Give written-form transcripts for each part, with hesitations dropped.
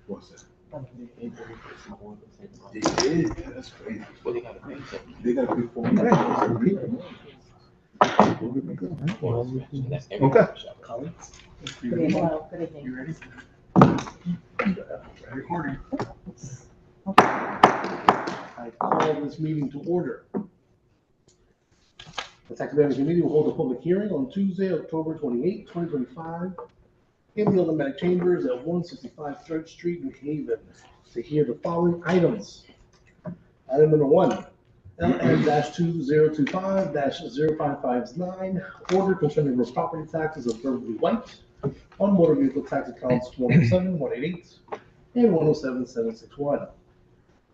What's that? It is. That's crazy. Well, they gotta pay something. They gotta pay for it. That's every Okay. shop. You ready? Hello, good evening. You ready? Recording. I call this meeting to order. The Tax Abatement Committee will hold a public hearing on Tuesday, October 28, 2025, in the automatic chambers at 165 Church Street, New Haven, to hear the following items. Item number 1, LM-2025-0559, order concerning real property taxes of Beverly White on motor vehicle tax accounts 107, 188, and 107, 761.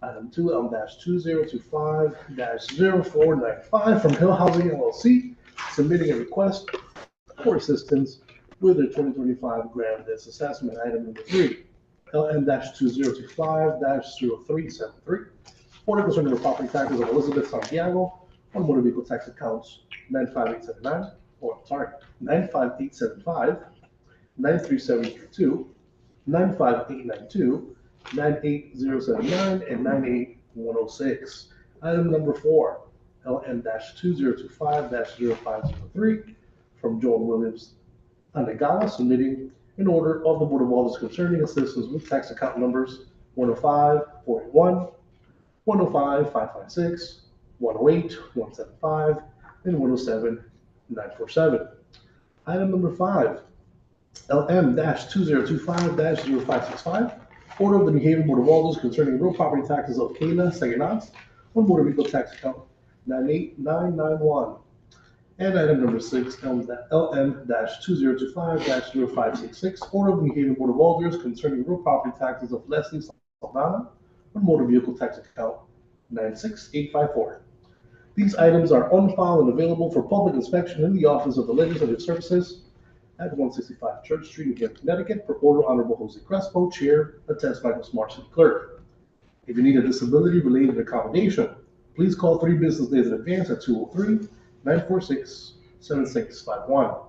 Item 2, L-2025-0495 from Hill Housing LLC, submitting a request for assistance with their 2025 Grand-List Assessment. Item number 3, LM-2025-0373, order concerning the property taxes of Elizabeth Santiago on motor vehicle tax accounts 95875, 93732, 95892, 98079, and 98106. Item number 4, LM-2025-0503 from Joel Williams Anagala, submitting an order of the Board of Aldermen concerning assistance with tax account numbers 105-481, 105-556, 108-175, and 107-947. Item number 5, LM-2025-0565, order of the New Haven Board of Aldermen concerning real property taxes of Kayla Saganat on motor vehicle tax account 98991. And item number 6, LM-2025-0566, order of the New Haven Board of Aldermen concerning real property taxes of Leslie Saldana on motor vehicle tax account 96854. These items are on file and available for public inspection in the Office of the Legislative Services at 165 Church Street, New Haven, Connecticut, per order Honorable Jose Crespo, Chair, attest Michael Smart, City Clerk. If you need a disability-related accommodation, please call 3 business days in advance at 203-946-7651,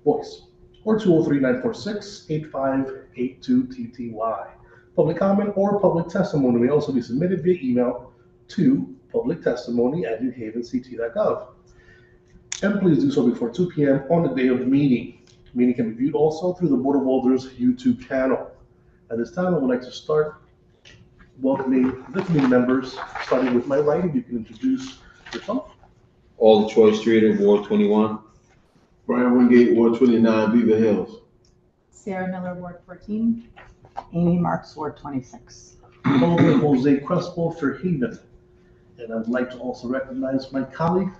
voice, or 203-946-8582-TTY. Public comment or public testimony may also be submitted via email to publictestimony@newhavencT.gov. And please do so before 2 p.m. on the day of the meeting. The meeting can be viewed also through the Board of Aldermen's YouTube channel. At this time, I would like to start welcoming the committee members, starting with my right. If you can introduce yourself. Alder Troy Streeter, Ward 21. Brian Wingate, Ward 29, Beaver Hills. Sarah Miller, Ward 14. Amy Marks, Ward 26. Alder Jose Crespo, Fairhaven. And I would like to also recognize my colleague,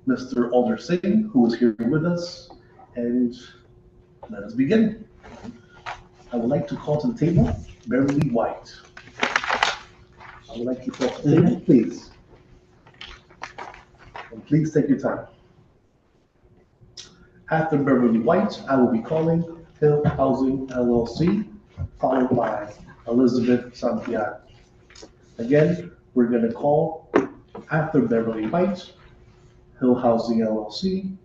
Mr. Alder Singh, who is here with us. And let us begin. I would like to call to the table Beverly White. I would like to call to the table, please. And please take your time. After Beverly White, I will be calling Hill Housing LLC, followed by Elizabeth Santiago. Again, we're going to call after Beverly White, Hill Housing LLC,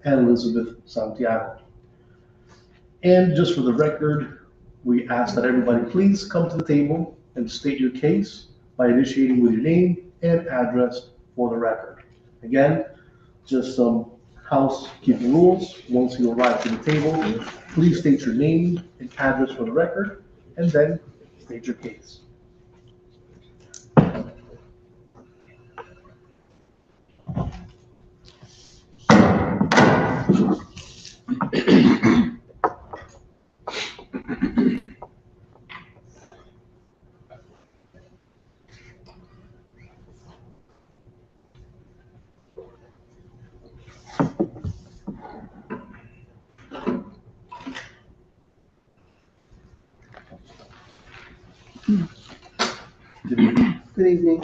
and Elizabeth Santiago. And just for the record, we ask that everybody please come to the table and state your case by initiating with your name and address for the record. Again, just some housekeeping rules. Once you arrive to the table, please state your name and address for the record, and then state your case. Good evening.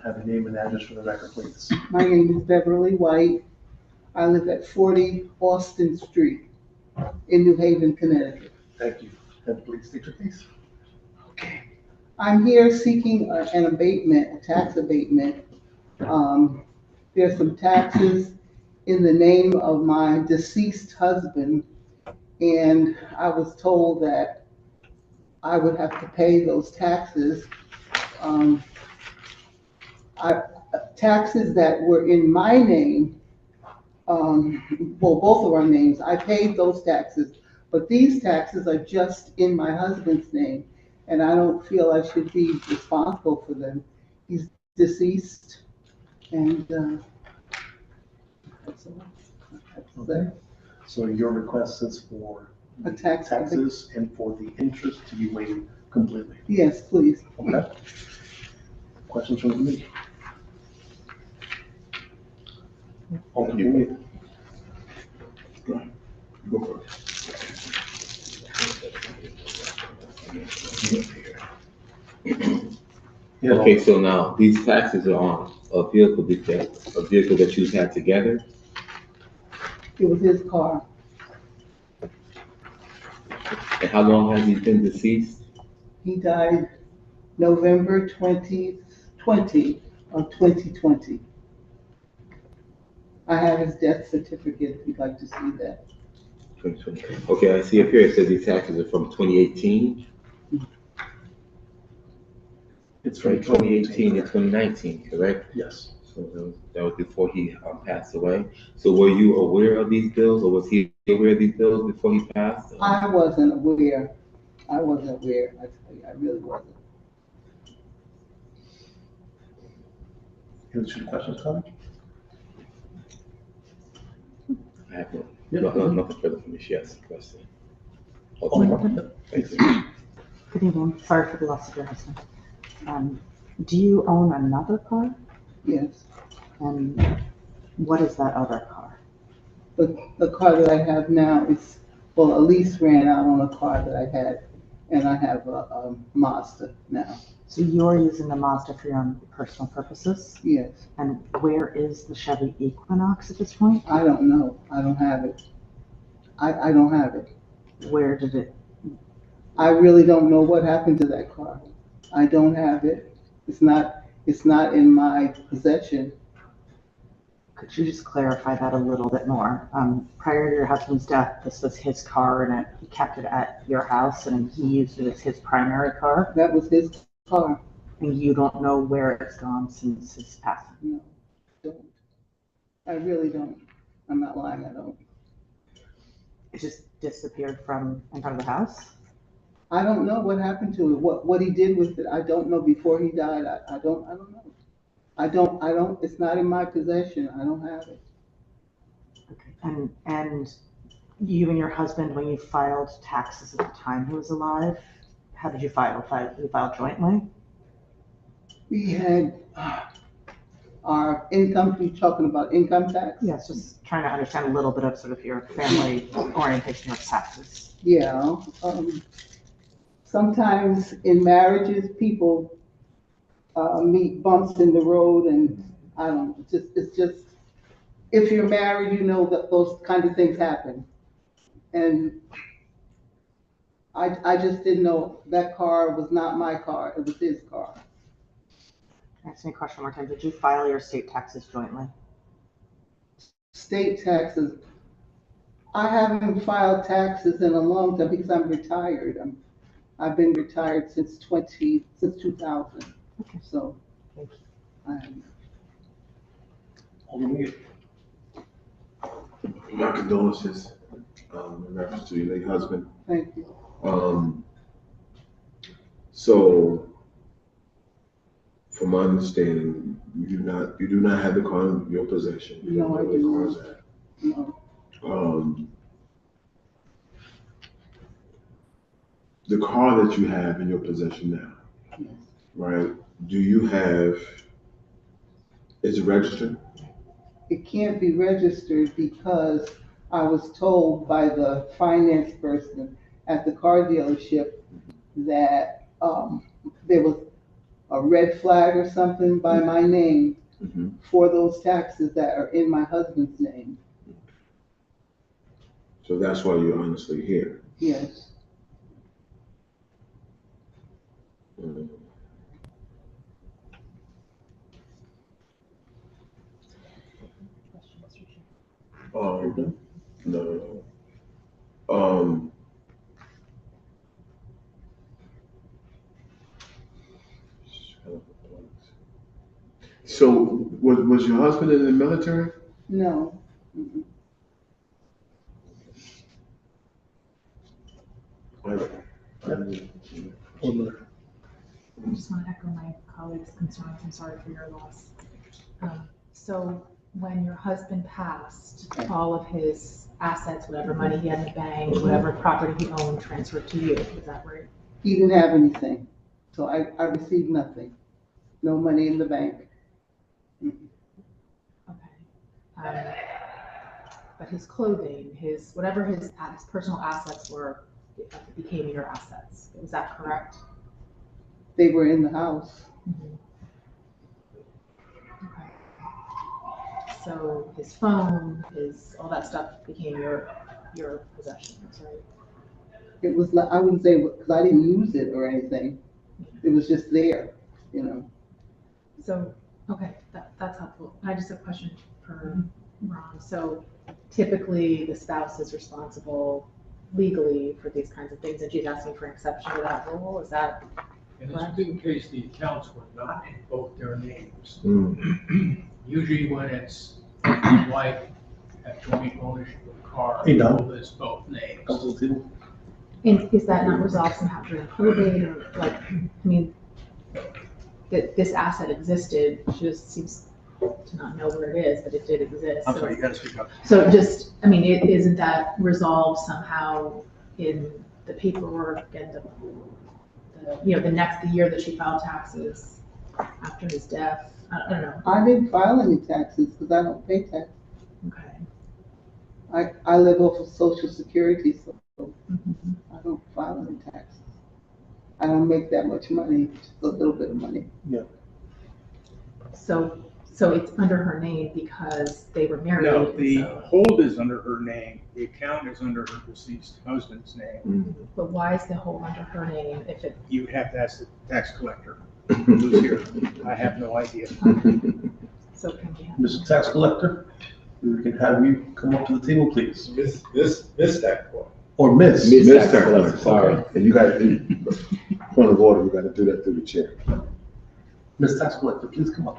Have your name and address for the record, please. My name is Beverly White. I live at 40 Austin Street in New Haven, Connecticut. Thank you. And please state your case. Okay. I'm here seeking an abatement, a tax abatement. There's some taxes in the name of my deceased husband And I was told that I would have to pay those taxes. Um, taxes that were in my name, well, both of our names, I paid those taxes, but these taxes are just in my husband's name, and I don't feel I should be responsible for them. He's deceased, and, that's all I have to say. Okay. So your request is for A tax. taxes and for the interest to be waived completely. Yes, please. Okay? Questions from the committee? Alderman Nguyen. Go for it. Yeah. Okay, so now these taxes are on a vehicle that you've had together. It was his car. And how long has he been deceased? He died November 2020 of 2020. I have his death certificate if you'd like to see that. 2020. Okay, I see up here it says these taxes are from 2018. It's From 2018 to 2019, correct? Yes. So that was before he passed away. So were you aware of these bills, or was he aware of these bills before he passed? I wasn't aware. I wasn't aware. I tell you, I really wasn't. Any other questions, comments? I have Yeah. nothing further from Ms. Yes, question. Alderman. Thank you. Good evening. Sorry for the loss of your husband. Do you own another car? Yes. And what is that other car? The car that I have now is, well, a lease ran out on a car that I had, and I have a Mazda now. So you're using the Mazda for your own personal purposes? Yes. And where is the Chevy Equinox at this point? I don't know. I don't have it. I don't have it. Where did it? I really don't know what happened to that car. I don't have it. It's not in my possession. Could you just clarify that a little bit more? Prior to your husband's death, this was his car and he kept it at your house and he used it as his primary car? That was his car. And you don't know where it's gone since his passing? No, don't. I really don't. I'm not lying, I don't. It just disappeared from in front of the house? I don't know what happened to it, what he did with it. I don't know before he died. I don't know. I don't, it's not in my possession. I don't have it. Okay. And you and your husband, when you filed taxes at the time he was alive, how did you file? Did you file jointly? We had our income, we talking about income tax? Yes, just trying to understand a little bit of sort of your family orientation with taxes. Yeah. Sometimes in marriages, people meet bumps in the road, and I don't know, it's just, if you're married, you know that those kind of things happen. And I just didn't know that car was not my car, it was his car. Ask me a question one more time. Did you file your state taxes jointly? State taxes, I haven't filed taxes in a long time because I'm retired. I've been retired since 2000. Okay. So, Thank you. Alderman Nguyen. My condolences, in reference to your late husband. thank you. So, from my understanding, you do not have the car in your possession. You don't No, I know where the do car's not. at. No, The car that you have in your possession now, yes. right? Do you have, is it registered? It can't be registered because I was told by the finance person at the car dealership that, there was a red flag or something by my name Mm-hmm. for those taxes that are in my husband's name. So that's why you're honestly here. Yes. Mhm. No. So was your husband in the military? No. Mm-mm. I just want to echo my colleague's concerns. I'm sorry for your loss. So when your husband passed, all of his assets, whatever money he had in the bank, whatever property he owned, transferred to you. Is that right? He didn't have anything, so I received nothing. No money in the bank. Okay. But his clothing, whatever his personal assets were, became your assets. Is that correct? They were in the house. Okay. So his phone, all that stuff became your possessions, right? It was like, I wouldn't say, because I didn't use it or anything. It was just there, you know. So, okay, that's helpful. I just have a question for Ron. So typically the spouse is responsible legally for these kinds of things, and she's asking for an exception to that rule. Is that In this particular case, the accounts were not in both their names. Mm. Usually when it's the wife have joint ownership of the car, Hey, Don. it lists both names. Council table? and is that not resolved somehow during probate, or like, I mean, that this asset existed, she just seems to not know where it is, but it did exist. I'm So- sorry, you gotta speak up. So just, I mean, isn't that resolved somehow in the paperwork and the year that she filed taxes after his death? I don't know. I didn't file any taxes because I don't pay tax. Okay. I live off of Social Security, so Mhm. I don't file any taxes. I don't make that much money, just a little bit of money. So it's under her name because they were married. No, and the so- hold is under her name, the account is under her deceased husband's name. But why is the hold under her name if it, You would have to ask the tax collector who's here. I have no idea. so can we have? Mr. Tax Collector, we can have you come up to the table, please. Miss that part. Or Miss. Miss Tax Tax Collector, Collector, sorry. okay. And you got, point of order, we gotta do that through the chair. Miss Tax Collector, please come up.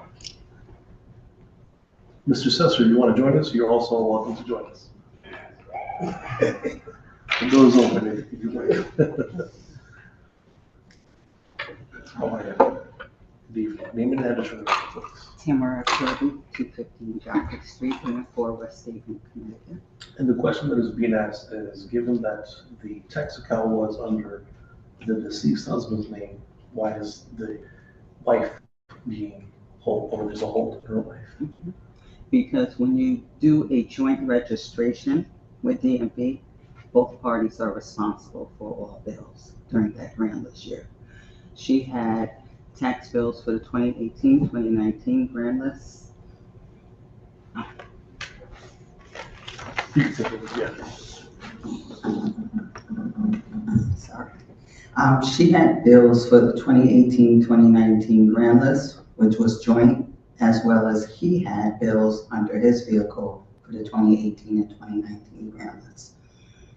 Mr. Sesser, you want to join us? You're also welcome to join us. The door's open if you like. How are you? The name and address for the record, please. Tamara Kirby, 215 Jockey Street, Unit 4, West Haven, Connecticut. And the question that is being asked is, given that the tax account was under the deceased husband's name, why is the wife being hold, or there's a hold in her life? Because when you do a joint registration with DMV, both parties are responsible for all bills during that grandless year. She had tax bills for the 2018, 2019 grandless. You can take it, yeah. Sorry. She had bills for the 2018, 2019 grandless, which was joint, as well as he had bills under his vehicle for the 2018 and 2019 grandless.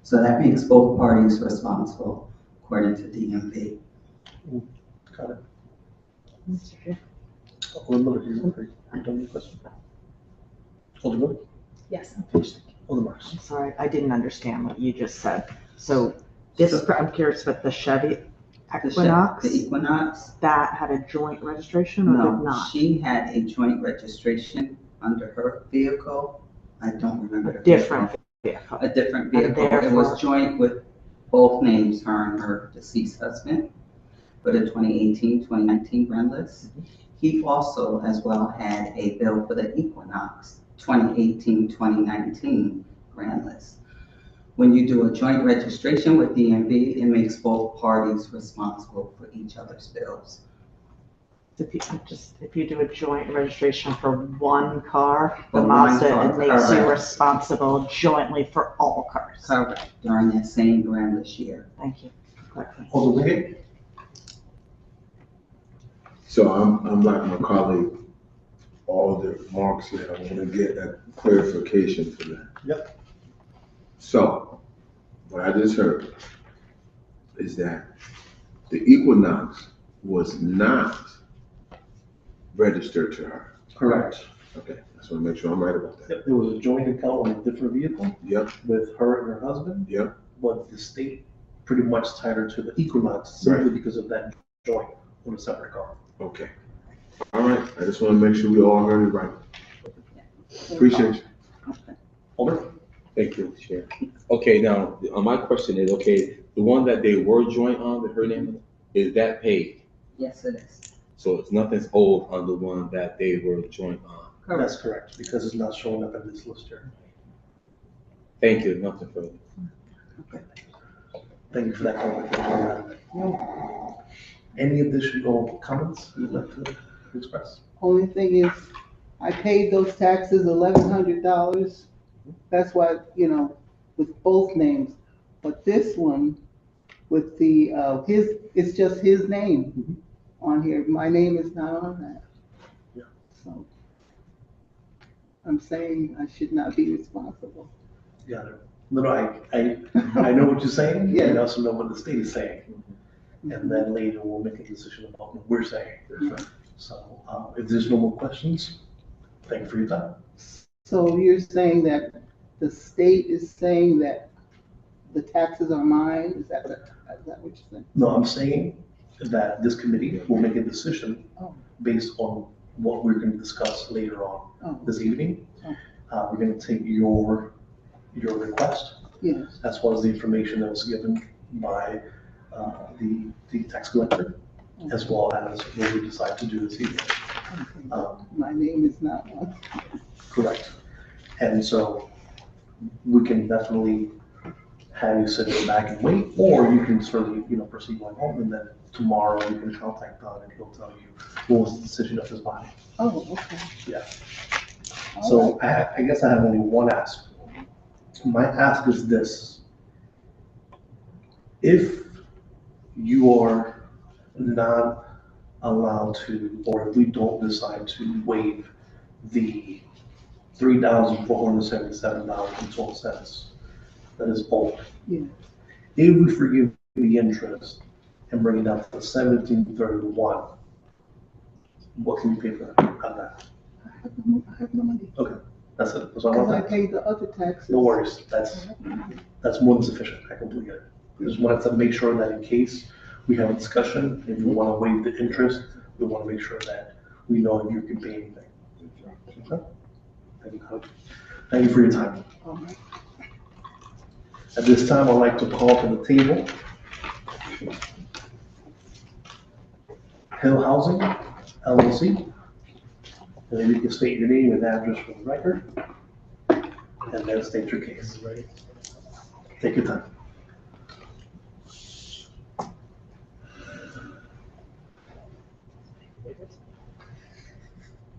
So that makes both parties responsible according to DMV. Got it. Mr. Chair. Alderman Miller, you done your question? Alderman? Yes, I'm finished. Alderman Marks? I'm sorry, I didn't understand what you just said. So this, I'm curious, but the Chevy Equinox, The Equinox? that had a joint registration or did No, not? she had a joint registration under her vehicle. I don't remember. A different vehicle. A different And vehicle. It therefore- was joint with both names, her and her deceased husband, for the 2018, 2019 grandless. He also, as well, had a bill for the Equinox 2018, 2019 grandless. When you do a joint registration with DMV, it makes both parties responsible for each other's bills. If you do a joint registration for one car, the For one Mazda, car, it makes you correct. responsible jointly for all cars. Correct, during that same grandless year. Thank you. for clarifying. Alderman Gay? So I'm like my colleague, Alder Marks here, I wanna get a clarification for that. Yep. So, what I just heard is that the Equinox was not registered to her. Correct. Okay, just want to make sure I'm right about that. Yep, there was a joint account on a different vehicle Yep, with her and her husband, yep, but the state pretty much tied her to the Equinox simply because of that joint on a separate car. okay. All right, I just want to make sure we all heard it right. Appreciate you. Over. Thank you, Chair. Okay, now, my question is, okay, the one that they were joint on, that her name, is that paid? Yes, it is. So it's nothing's owed on the one that they were joint on? That's correct, because it's not showing up in this list here. Thank you, nothing further. Thank you for that clarification. Any additional comments you'd like to express? Only thing is, I paid those taxes $1,100. That's why, with both names. But this one, with the, it's just his name on here. My name is not on that. Yeah. So I'm saying I should not be responsible. Yeah, no, I know what you're saying, Yeah. and I also know what the state is saying. And then later we'll make a decision about what we're saying. So, if there's no more questions, thank you for your time. So you're saying that the state is saying that the taxes are mine? Is that what you're saying? No, I'm saying that this committee will make a decision Oh. based on what we're gonna discuss later on Oh. this evening. Oh. We're gonna take your request, Yes. as well as the information that was given by, the tax collector, as well as what we decide to do this evening. Okay. My name is not on. Correct. And so we can definitely have you sit in the back and wait, or you can certainly, proceed going home, and then tomorrow you can contact Don and he'll tell you what was the decision of his body. Oh, okay. Yeah. All So I guess I have only one ask. My ask is this: if you are not allowed to, or if we don't decide to waive the $3,477.12 that is owed. Yeah. If we forgive the interest and bring it down to the 1731, what can you pay for that? I have no money. Okay, that's it. That's all I Because I want. paid the other taxes. No worries. That's more than sufficient. I completely get it. I just wanted to make sure that in case we have a discussion, if you want to waive the interest, we want to make sure that we know if you can pay anything. Okay? Thank you for your time. All right. At this time, I'd like to call to the table Hill Housing LLC. And then you can state your name and address for the record, and then state your case. Take your time.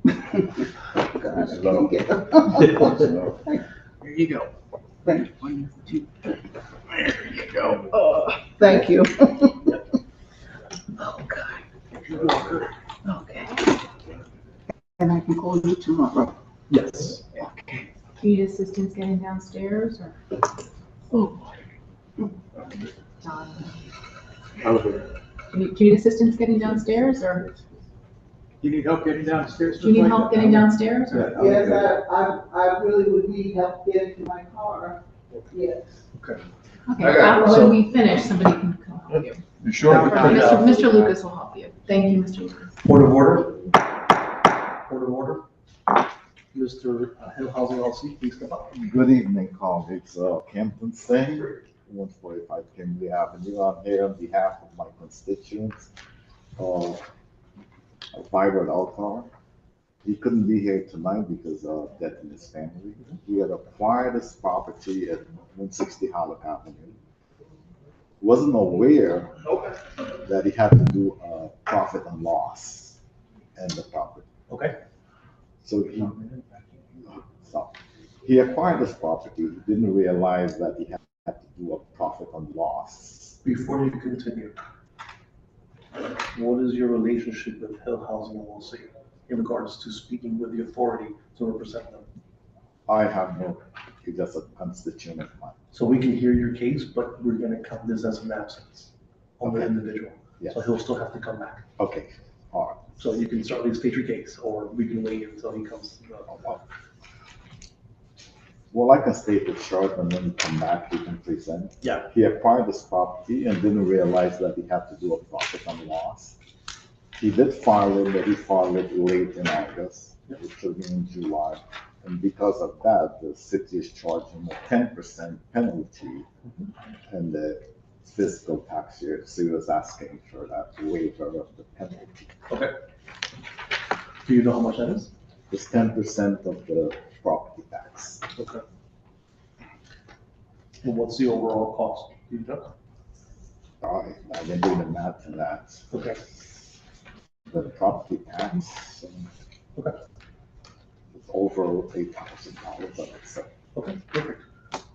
God, I can't get them. Here you go. Thank you. 1, 2, 3. There you go. Thank you. Oh, God. You're welcome. Okay. And I can call you tomorrow. Yes. Do you need assistance getting downstairs or? Oh. John? Do you need assistance getting downstairs or? You need help getting downstairs? Do you need help getting downstairs or? Yes, I really would need help getting to my car. Yes. Okay, got it. when we finish, somebody can come help you. You sure? Or Mr. Lucas will help you. Thank you, Mr. Lucas. Point of order. Point of order. Mr. Hill Housing LLC, please come up. Good evening, colleagues. Campton Singh, 145 Kimberly Avenue. I'm here on behalf of my constituents, Fiber Alcar. He couldn't be here tonight because of death in his family. He had acquired this property at 160 Hollow Avenue. Wasn't aware that he had to do a profit and loss in the property. Okay. So he acquired this property, didn't realize that he had to do a profit and loss. Before you continue, what is your relationship with Hill Housing LLC in regards to speaking with the authority to represent them? I have no, he's just a constituent of mine. So we can hear your case, but we're gonna count this as an absence on the individual. Yeah. So he'll still have to come back. Okay, all right. So you can certainly state your case, or we can wait until he comes. Well, I can state the charge and when he come back, he can present. Yeah. He acquired this property and didn't realize that he had to do a profit and loss. He did file it, but he filed it late in August, it should be in July. And because of that, the city is charging him a 10% penalty in the fiscal tax year. So he was asking for that waiver of the penalty. Okay. Do you know how much that is? It's 10% of the property tax. Okay. And what's the overall cost? Do you know? I didn't do the math on that. Okay. The property tax. Okay. It's over $8,000, I would say. Okay, perfect.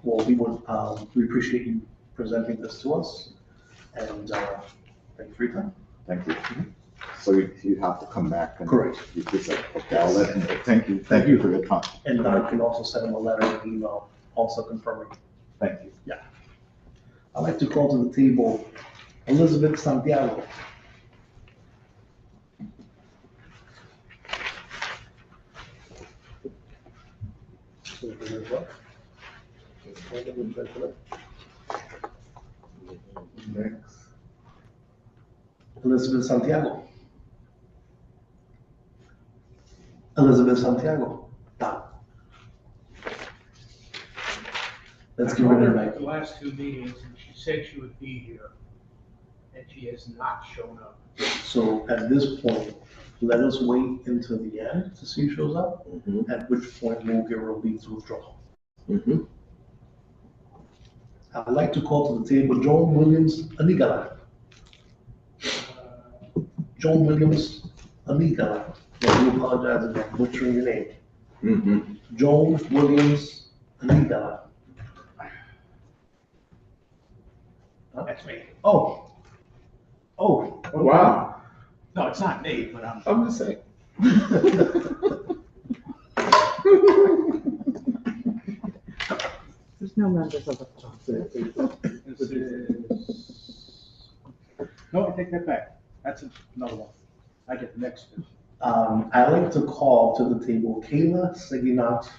Well, we appreciate you presenting this to us, and thank you for your time. Thank you. So you have to come back and. Correct. You present, okay, I'll let him know. Thank you for your time. And I can also send him a letter and email, also confirming. Thank you. Yeah. I'd like to call to the table Elizabeth Santiago. Next. Elizabeth Santiago. Elizabeth Santiago. Let's give her a At mic. the last two meetings, and she said she would be here, and she has not shown up. So at this point, let us wait until the end to see who shows up, at which point we'll give her a leave to withdraw. I'd like to call to the table Joan Williams Anigala. Joan Williams Anigala. I do apologize if I'm butchering your name. Joan Williams Anigala. That's me. Oh. Wow. No, it's not me, but I'm just saying. There's no members of the this is, no, I take that back. That's another one. I get the next two. I'd like to call to the table Kayla Seginat.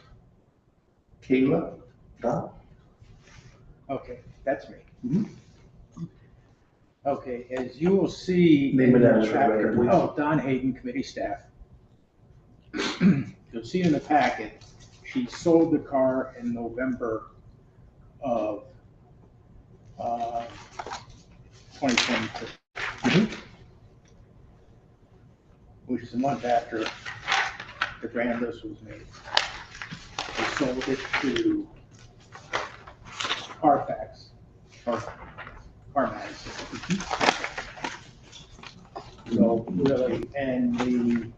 Kayla, Don? Okay, that's me. Okay, as you will see. Name and in the address for the record, packet- please. Oh, Don Hayden, committee staff. You'll see in the packet, she sold the car in November of 2022. Which is a month after the grand list was made. They sold it to Carfax, or CarMax. So really, and the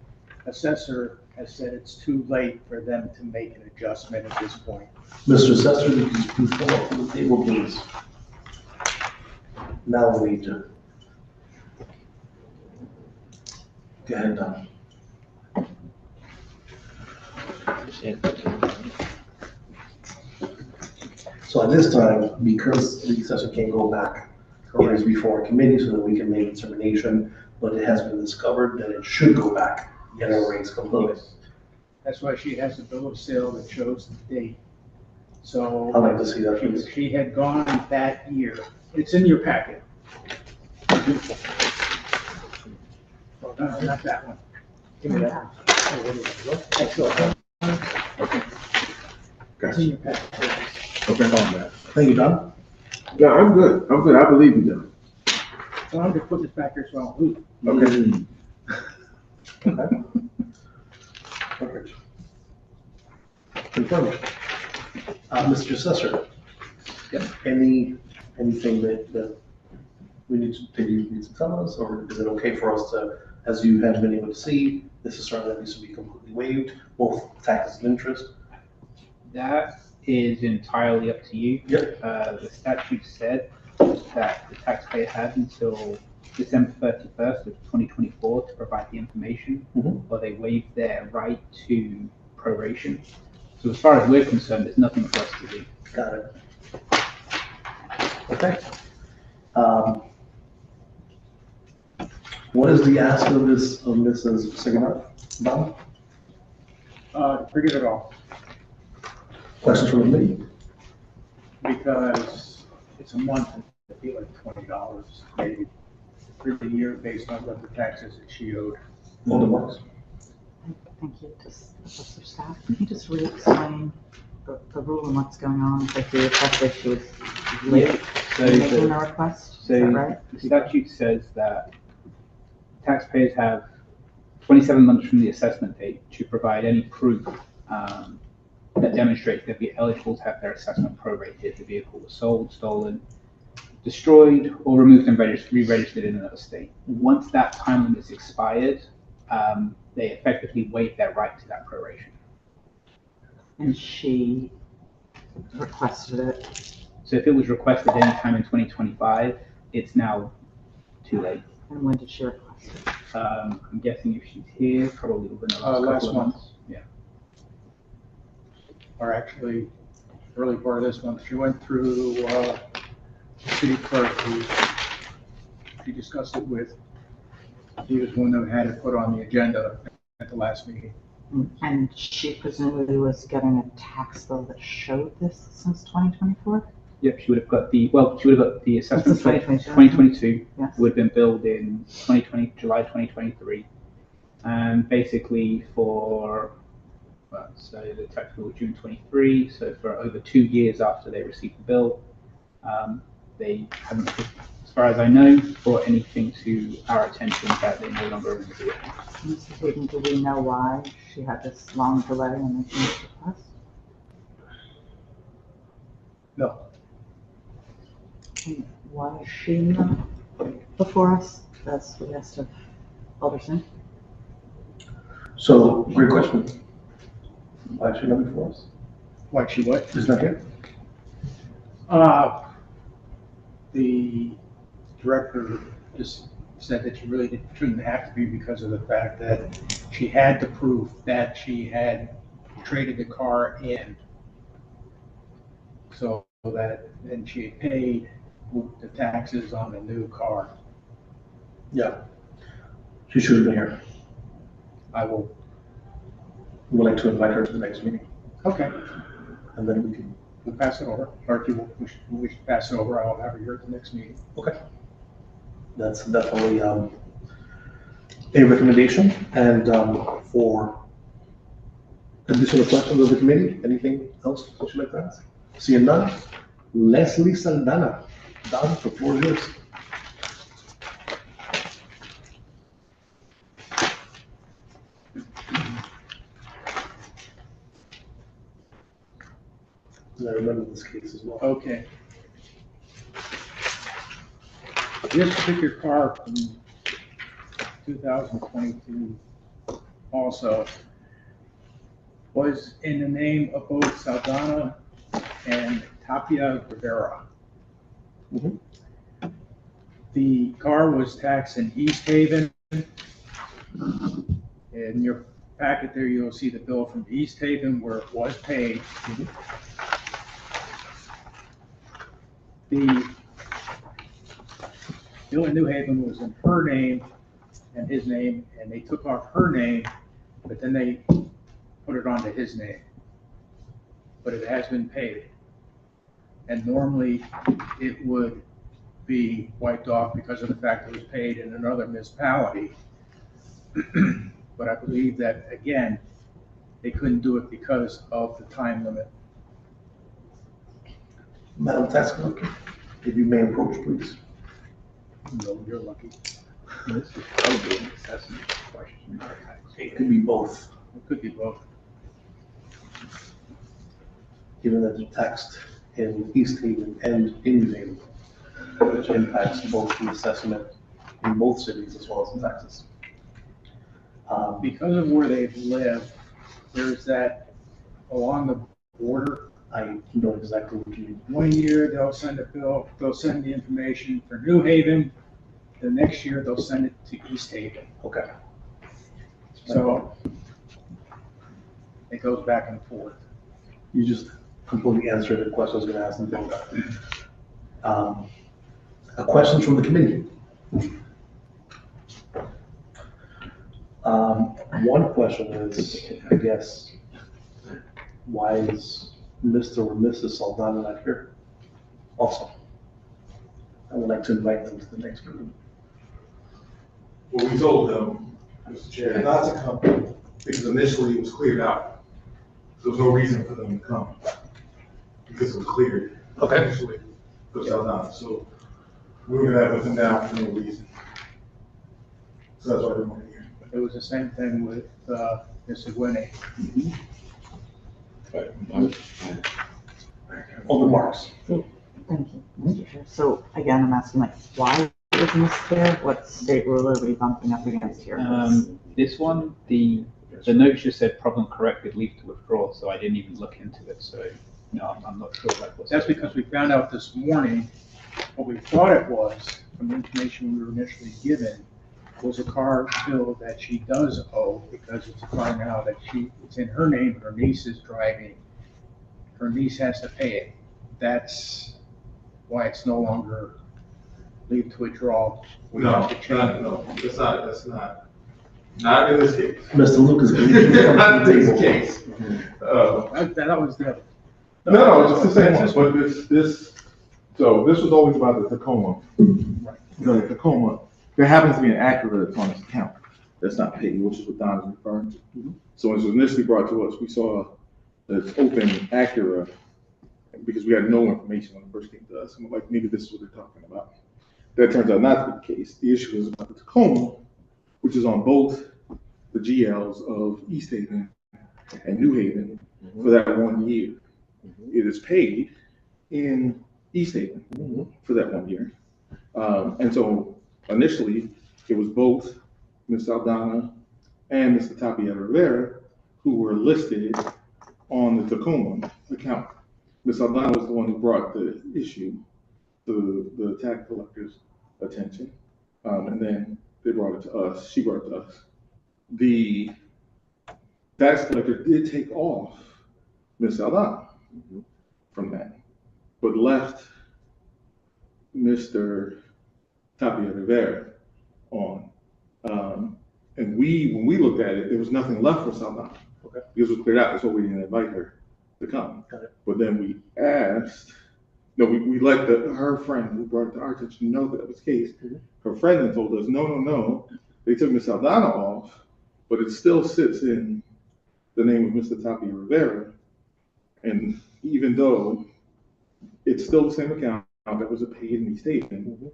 assessor has said it's too late for them to make an adjustment at this point. Mr. Sester, you can please come up to the table, please. Now we need to. Go ahead, Don. So at this time, because the assessor can't go back, or is before a committee so that we can make a determination, but it has been discovered that it should go back, get our rates completely. That's why she has a bill of sale that shows the date. So. I'd like to see that, please. She had gone that year. It's in your packet. Oh, no, not that one. Give me that one. Oh, what is it? That's yours. It's in your packet. Okay, on that. Thank you, Don. Yeah, I'm good. I believe you, John. So I'm just putting this back here so I don't lose it. Okay. Okay. Perfect. Confirmed. Mr. Assessor? Yep. Anything that we need to tell us, or is it okay for us to, as you have been able to see, this is something that needs to be completely waived, both taxes and interest? That is entirely up to you. Yep. The statute said that the taxpayer had until December 31st of 2024 to provide the information, or they waived their right to proration. So as far as we're concerned, there's nothing for us to do. Got it. Okay. What is the ask of this, of Mrs. Saginaw? Bob? Forget it all, Questions from the committee? because it's a month, it'd be like $20 maybe for the year based on what the taxes that she owed. All the marks? Thank you, just, Officer Staff, can you just re-explain the rule and what's going on? Like the effect she was late So in making the, the request, is so that right? the statute says that taxpayers have 27 months from the assessment date to provide any proof that demonstrates they'd be eligible to have their assessment prorated if the vehicle was sold, stolen, destroyed, or removed and re-registered in another state. Once that time limit is expired, they effectively waive their right to that proration. And she requested it, So if it was requested anytime in 2025, it's now too late. and when did she request it? I'm guessing if she's here, probably within the last Last couple of month. months. Yeah. Or actually, early part of this month, she went through, the city clerk, who she discussed it with. He was one that had it put on the agenda at the last meeting. And she presumably was getting a tax bill that showed this since 2024? Yep, she would have got the assessment Since for 2022. 2022, Yes. would have been billed in July 2023. And basically for, so the tax bill was June 23, so for over 2 years after they received the bill, they haven't, as far as I know, brought anything to our attention that they no longer own the vehicle. Mrs. Hayden, do we know why she had this long delay in making this request? No, And why is she not before us? That's the rest of Alderson. So, great question. Why should not be for us? like she what? Is not here? The director just said that she really shouldn't have to be because of the fact that she had to prove that she had traded the car in. So that, then she had paid the taxes on the new car. Yeah. She should have been here. I will, We would like to invite her to the next meeting, okay, and then we can, we'll pass it over. Or if you wish to pass it over, I'll have her here at the next meeting. okay. That's definitely, a recommendation, and, for additional questions of the committee, anything else that you'd like to ask? Seeing none, Leslie Saldana, Don, the floor is yours. I remember this case as well. Okay. This particular car from 2022 also was in the name of both Saldana and Tapia Rivera. Mhm. The car was taxed in East Haven. In your packet there, you'll see the bill from East Haven where it was paid. The bill in New Haven was in her name and his name, and they took off her name, but then they put it onto his name. But it has been paid. And normally it would be wiped off because of the fact it was paid in another municipality. But I believe that, again, they couldn't do it because of the time limit. Madam Tax Collector, if you may approach, please. No, you're lucky. This is probably an assessment question, not a tax. It could be both, It could be both. given that they're taxed in East Haven and in New Haven, which impacts both the assessment in both cities as well as the taxes. Because of where they live, there's that along the border. I know exactly what you mean. One year they'll send a bill, they'll send the information for New Haven. The next year they'll send it to East Haven. Okay. So it goes back and forth. You just completely answered the question I was gonna ask them. A question from the committee. One question is, I guess, why is Mr. or Mrs. Saldana not here? Also, I would like to invite them to the next meeting. Well, we told them, Mr. Chair, not to come, because initially it was cleared out. So there was no reason for them to come, because it was cleared. Okay. Initially, so we were gonna have them down for no reason. So that's why they weren't here. It was the same thing with, Mr. Winnie. On the marks. Thank you, Mr. Chair. So again, I'm asking like, why isn't this there? What state rule are we bumping up against here? This one, the note just said problem corrected, leave to withdraw, so I didn't even look into it, so, no, I'm not sure what was. That's because we found out this morning, what we thought it was, from the information we were initially given, was a car bill that she does owe, because it's a car now that it's in her name, but her niece is driving. Her niece has to pay it. That's why it's no longer leave to withdraw. We No, have to change. no, that's not in this case. Mr. Lucas, can you come Not to in the this table? case. That was the other. No, it's the same one, but so this was always about the Tacoma. The Tacoma, there happens to be an Acura that's on this account that's not paid, which is what Don is referring to. So when it was initially brought to us, we saw this open Acura, because we had no information when it first came to us, and we're like, maybe this is what they're talking about. That turns out not to be the case. The issue is about the Tacoma, which is on both the GLs of East Haven and New Haven for that 1 year. It is paid in East Haven for that 1 year. And so initially, it was both Ms. Saldana and Mr. Tapia Rivera who were listed on the Tacoma account. Ms. Saldana was the one who brought the issue to the tax collector's attention. And then they brought it to us, she brought it to us. The tax collector did take off Ms. Saldana from that, but left Mr. Tapia Rivera on. And when we looked at it, there was nothing left for Saldana. Okay. Because it was cleared out, that's why we didn't invite her to come. Got it. But then we asked, no, we let her friend who brought it to our attention know that was the case. Her friend then told us, no, they took Ms. Saldana off, but it still sits in the name of Mr. Tapia Rivera. And even though it's still the same account that was paid in East Haven,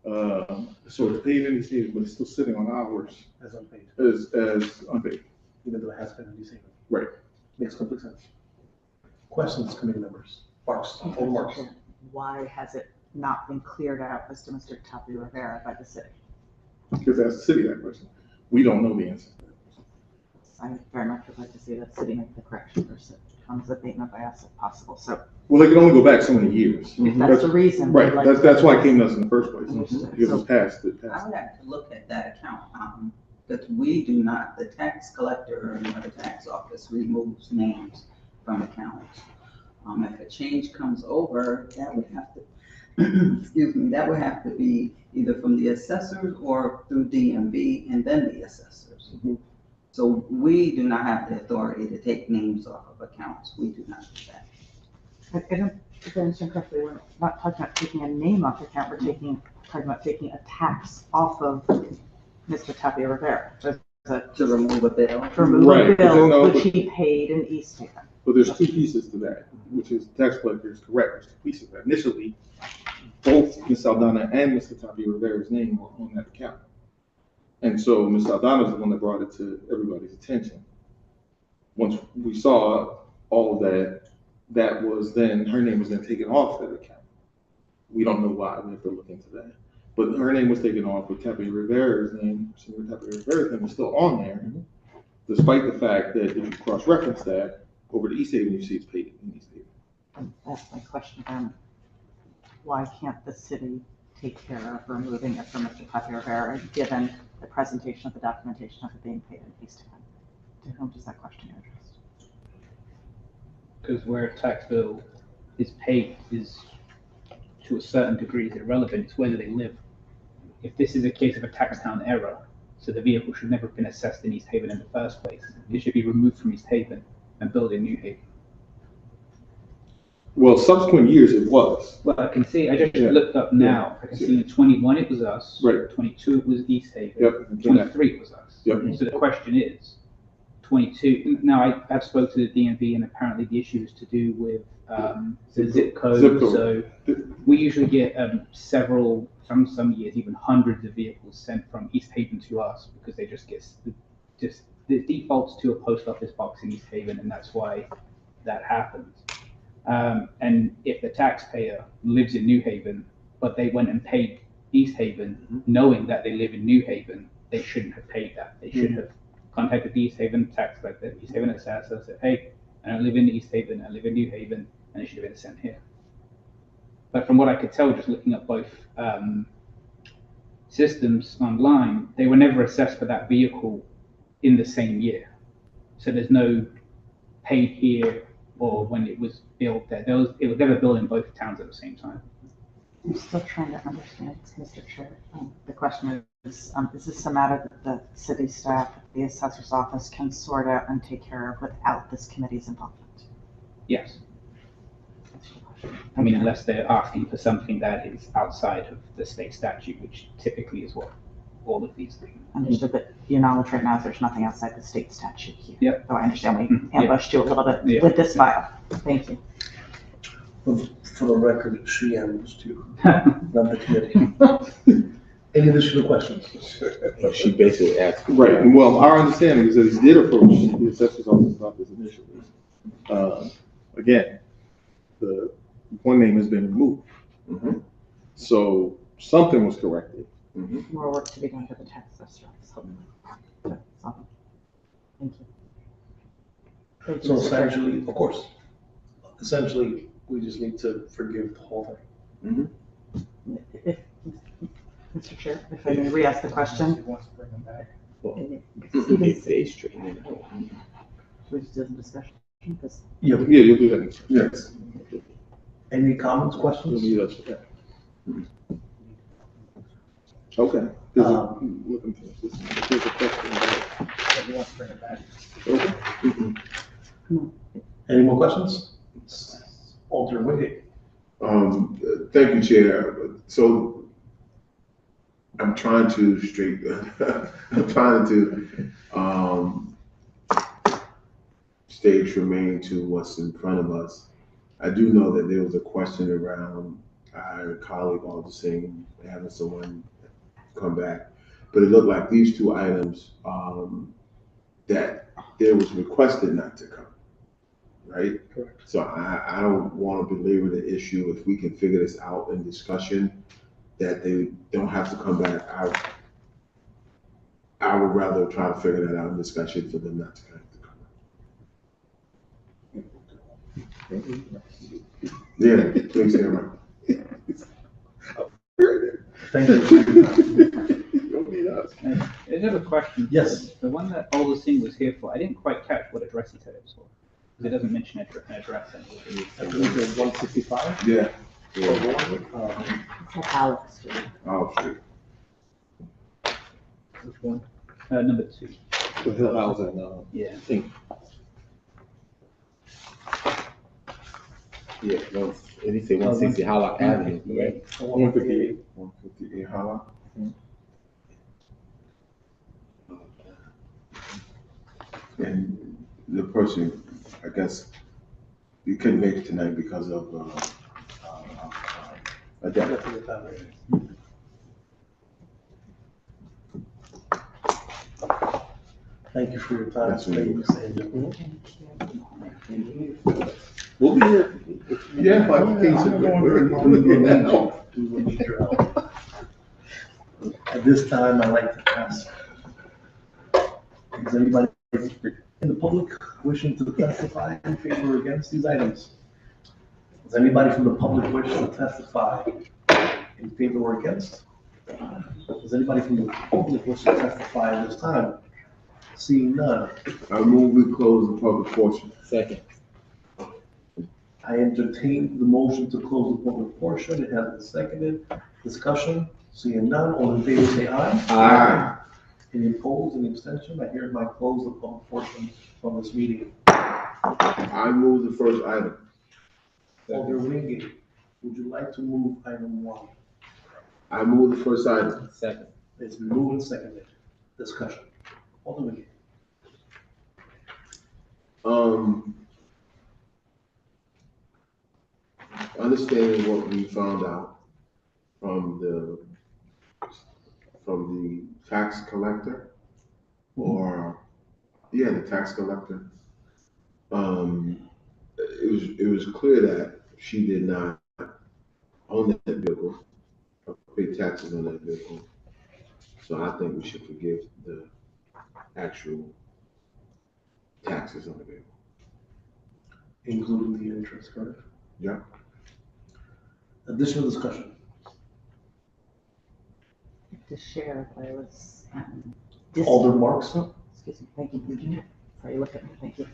so it's paid in East Haven, but it's still sitting on ours As unpaid, as unpaid. even though it has been in December. Right. Makes complete sense. Questions, committee members? Marks, all marks. Why has it not been cleared out as to Mr. Tapia Rivera by the city? Because that's the city, that question. We don't know the answer. I very much would like to see the city make the correction or comes abatement by us if possible. So Well, they can only go back so many years. if that's the reason. Right, we'd like that's to- why it came to us in the first place, Understood. because it's passed. I would have to look at that account, because we do not, the tax collector or the tax office removes names from accounts. If a change comes over, that would have to, excuse me, that would have to be either from the assessors or through DMV and then the assessors. So we do not have the authority to take names off of accounts. We do not do that. I don't, if I understand correctly, we're not talking about taking a name off the account, we're talking about taking a tax off of Mr. Tapia Rivera. To remove a bill. To remove a Right, bill no, which but- he paid in East Haven. But there's two pieces to that, which is the tax collector is correct. There's two pieces to that. Initially, both Ms. Saldana and Mr. Tapia Rivera's name were on that account. And so Ms. Saldana is the one that brought it to everybody's attention. Once we saw all of that, her name was then taken off that account. We don't know why, we have to look into that. But her name was taken off, but Tapia Rivera's name, Señor Tapia Rivera's name was still on there, despite the fact that if you cross-reference that, over to East Haven, you see it's paid in East Haven. That's my question then. Why can't the city take care of removing it from Mr. Tapia Rivera, given the presentation of the documentation of it being paid in East Haven? To whom does that question address? Because where a tax bill is paid is, to a certain degree, is irrelevant. It's whether they live. If this is a case of a tax town error, So the vehicle should never have been assessed in East Haven in the first place. It should be removed from East Haven and built in New Haven. Well, subsequent years it was. Well, I can see, I just Yeah. looked up now. I can see in 21 it was us. Right. 22 it was East Haven. Yep. And 23 it was us. Yep. So the question is, 22, now I've spoke to the DMV and apparently the issue is to do with the zip code. Zip code. So we usually get several, some years, even hundreds of vehicles sent from East Haven to us because they just get, the defaults to a post office box in East Haven, and that's why that happens. And if the taxpayer lives in New Haven, but they went and paid East Haven, knowing that they live in New Haven, they shouldn't have paid that. They should have contacted the East Haven tax collector, East Haven assessor, said, hey, I don't live in East Haven, I live in New Haven, and it should have been sent here. But from what I could tell, just looking at both systems online, they were never assessed for that vehicle in the same year. So there's no paid here or when it was built there. It was never built in both towns at the same time. I'm still trying to understand, Mr. Chair. The question is this a matter that the city staff, the assessor's office can sort out and take care of without this committee's involvement? Yes. I mean, unless they're asking for something that is outside of the state statute, which typically is what all of these things. Understood, but your knowledge right now is there's nothing outside the state statute here. Yep. So I understand we Yeah. ambushed you a little bit Yeah. with this file. Thank you. For the record, she ambushed you, not the committee. Any additional questions? She basically asked. Right, and well, our understanding is that he did approach the assessor's office initially. Again, the one name has been removed. So something was corrected. More work to be done for the tax assessor office, hopefully. That's all. Thank you. Thank you, So Mr. Chair. essentially, of course, essentially, we just need to forgive the whole thing. If, Mr. Chair, if I may re-ask the question. He wants to bring them back. If they straighten it out. Should we just do some discussion? Because Yeah, you'll do that. Yes. Any comments, questions? You'll do that. Okay. There's a- looking for this. There's a question about- He wants to bring it back. Okay. Any more questions? Alter Whitty. Thank you, Chair. So I'm trying to stay tremaine to what's in front of us. I do know that there was a question around our colleague Alder Singh having someone come back, but it looked like these two items that there was requested not to come. Right? Correct. So I don't want to belabor the issue. If we can figure this out in discussion, that they don't have to come back, I would rather try to figure that out in discussion for them not to have to come. Yeah, please, Cameron. Thank you. Don't need us. I have a question. Yes. The one that Alder Singh was here for, I didn't quite catch what address he said it was for. Because it doesn't mention an address anywhere. I believe it's 165. Yeah. it's Alex Street. Oh, shit. Which one? Number 2. The Hill House and, Yeah. Think. Yeah, no, and he said 160 Howlock Avenue, right? 158. 158 Hollow. And the person, I guess, you couldn't make it tonight because of a death. Thank you for your time. Yes, sir. ladies and We'll be here. Yeah, Like, I'm case going of- very We will need your help. At this time, I'd like to ask, is anybody in the public wishing to testify in favor or against these items? Does anybody from the public wish to testify in favor or against? Does anybody from the public wish to testify at this time? Seeing none, I move we close the public portion. Second. I entertain the motion to close the public portion. It has been seconded. Discussion, seeing none, all in favor say aye. Aye. Any opposed, any abstention? I hereby close the public portion of this meeting. I move the first item. Alder Wingate, would you like to move item 1? I move the first item. Second. It's been moved and seconded. Discussion. Alder Wingate. Understanding what we found out from the tax collector, the tax collector. It was clear that she did not own that vehicle, or pay taxes on that vehicle. So I think we should forgive the actual taxes on the vehicle. Including the interest, correct? Yeah. Additional discussion. To share, I was, Alder Marks. excuse me, thank you. Sorry, look at me, thank you.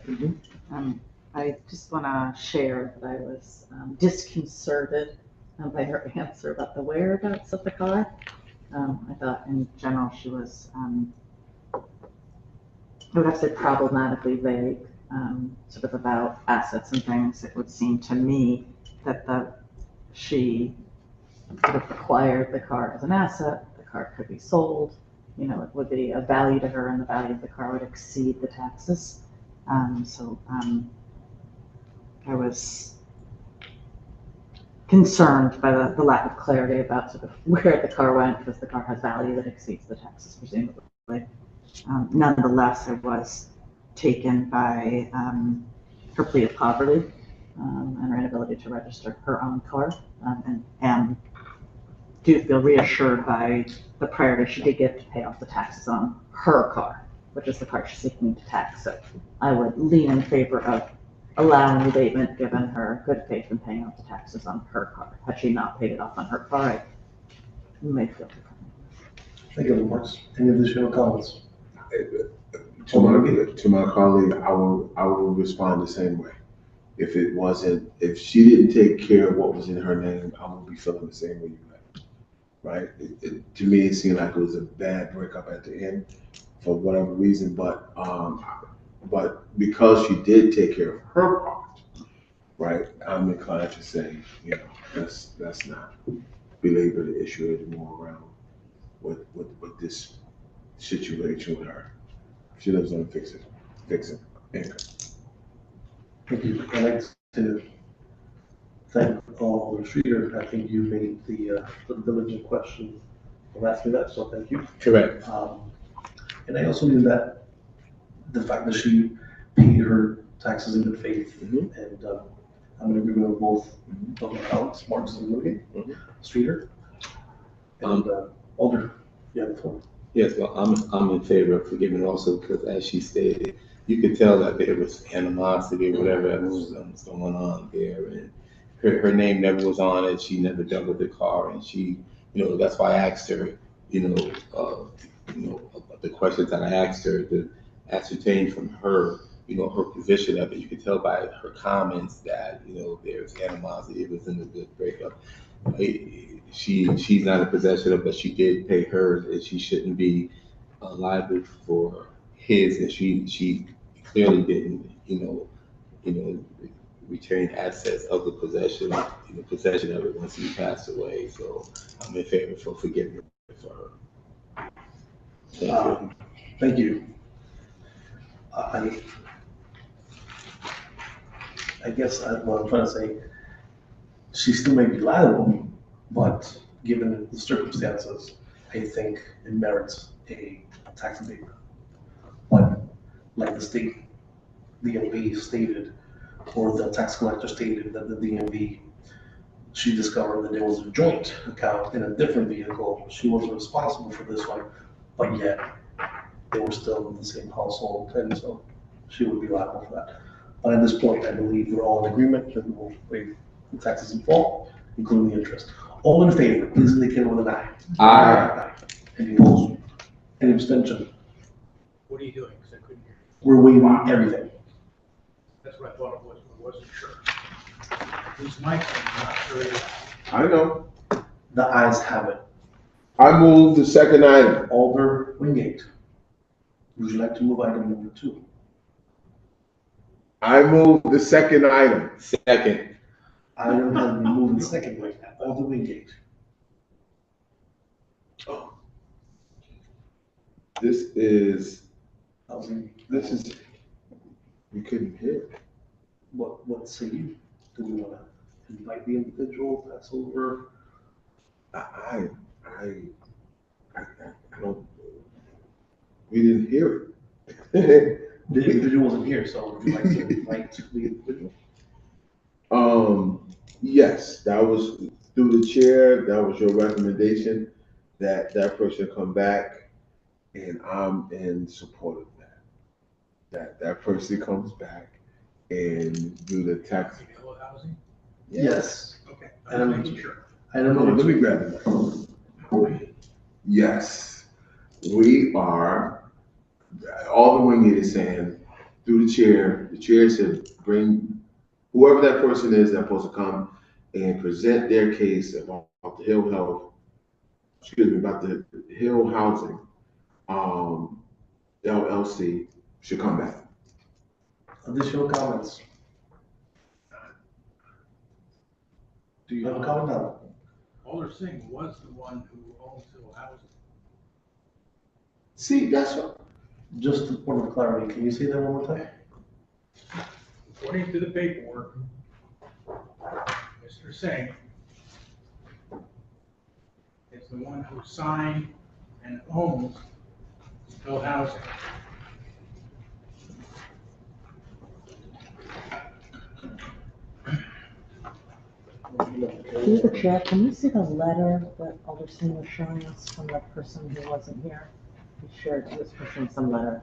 I just want to share that I was disconcerted by her answer about the whereabouts of the car. I thought in general she was, I would have to say problematically vague, sort of about assets and things. It would seem to me that she sort of acquired the car as an asset. The car could be sold. You know, it would be of value to her, and the value of the car would exceed the taxes. I was concerned by the lack of clarity about sort of where the car went, because the car has value that exceeds the taxes, presumably. Nonetheless, I was taken by her plea of poverty and her inability to register her own car, and do feel reassured by the priority she did get to pay off the taxes on her car, which is the car she's seeking to tax. So I would lean in favor of allowing the abatement given her good faith in paying off the taxes on her car. Had she not paid it off on her car, I may feel differently. Thank you, Alder Marks. Any additional comments? To my colleague, I will respond the same way. If she didn't take care of what was in her name, I will be feeling the same way you have. Right? To me, it seemed like it was a bad breakup at the end for whatever reason, but because she did take care of her part, right? I'm inclined to say, you know, let's not belabor the issue anymore around with this situation with her. She lives on fix it income. Thank you. I'd like to thank Alder Streeter. I think you made the diligent question of asking that, so thank you. Correct. And I also knew that the fact that she paid her taxes in good faith, and I'm in agreement with both of my colleagues, Marks and Wingate, Streeter. And Alder, you have the floor. Yes, well, I'm in favor of forgiving also, because as she stated, you could tell that there was animosity or whatever was going on there, and her name never was on it. She never dealt with the car, and she, you know, that's why I asked her, the questions that I asked her to ascertain from her, her position of it. You could tell by her comments that, there's animosity. It was in a good breakup. She's not in possession of, but she did pay hers, and she shouldn't be liable for his, and she clearly didn't, retain assets of the possession of it once he passed away. So I'm in favor for forgiving for her. Thank you. Thank you. I guess what I'm trying to say, she still may be liable, but given the circumstances, I think it merits a tax abatement. But like the state DMV stated, or the tax collector stated that the DMV, she discovered that there was a joint account in a different vehicle. She wasn't responsible for this one, but yet they were still in the same household, and so she would be liable for that. But at this point, I believe we're all in agreement that we will waive the taxes in full, including the interest. All in favor, please indicate with an aye. Aye. Any opposed? Any abstention? What are you doing? Because I couldn't hear you. We're waiving everything. That's what I thought it was, but I wasn't sure. These mics, I'm not sure either. I know. The ayes have it. I move the second item. Alder Wingate. Would you like to move item number 2? I move the second item. Second. Item has been moved and seconded. Alderman Gate. This is, Housing. you couldn't hear it. What say you? Do we want to invite the individual, pass over? I don't, we didn't hear it. The individual wasn't here, so would you like to invite the individual? Yes, that was through the chair, that was your recommendation, that that person come back, and I'm in support of that. That person comes back and do the tax. Hello, housing? Yes. Okay. Item I'm making two. sure. Item number Let me 2. grab it. Yes, we are, all the wing is saying, through the chair said, bring whoever that person is that's supposed to come and present their case about the about the Hill Housing, LLC should come back. Additional comments? Do you have a comment on it? Alder Singh was the one who owns Hill Housing. See, that's what, Just a point of clarity, can you say that one more time? According to the paperwork, Mr. Singh is the one who signed and owns Hill Housing. Through the chair, can you see the letter that Alderson was showing us from the person who wasn't here? He shared this person some letter.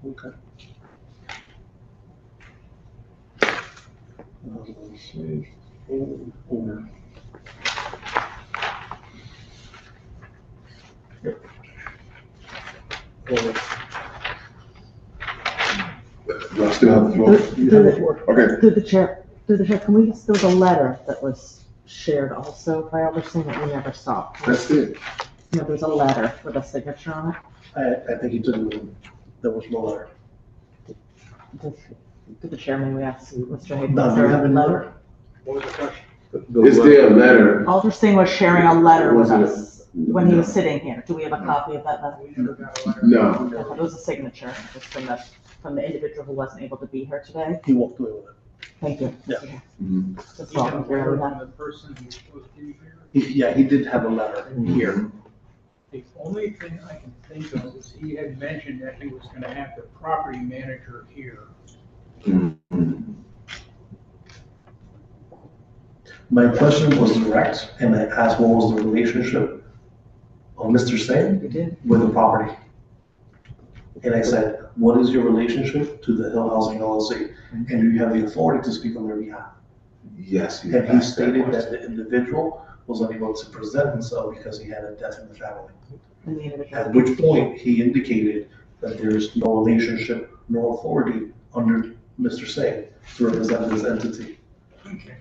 Okay. do I still have the floor? You have the floor. Okay, Through the chair, can we just do the letter that was shared also by Alderson that we never saw? that's it. No, there's a letter with a signature on it. I think he took it, there was no letter. Through the chair, may we ask Mr. Hayden, No, is do you there have a any letter? What was the question? Is there a letter? Alderson was sharing a letter with Was it- us when he was sitting here. Do we have a copy of that letter? We never got a letter. No. It was a signature, just from the individual who wasn't able to be here today. He walked away with it. Thank you. Yeah. Mhm. Just You have a welcome here. letter We from have- the person who's supposed to be here? Yeah, he did have a letter here. The only thing I can think of is he had mentioned that he was gonna have the property manager here. My question was direct, and I asked what was the relationship of Mr. Singh You did. with the property. And I said, what is your relationship to the Hill Housing LLC? And do you have the authority to speak on their behalf? Yes. And he stated that the individual was unable to present himself because he had a death in the family. And the individual. At which point, he indicated that there is no relationship, no authority under Mr. Singh to represent this entity. Okay.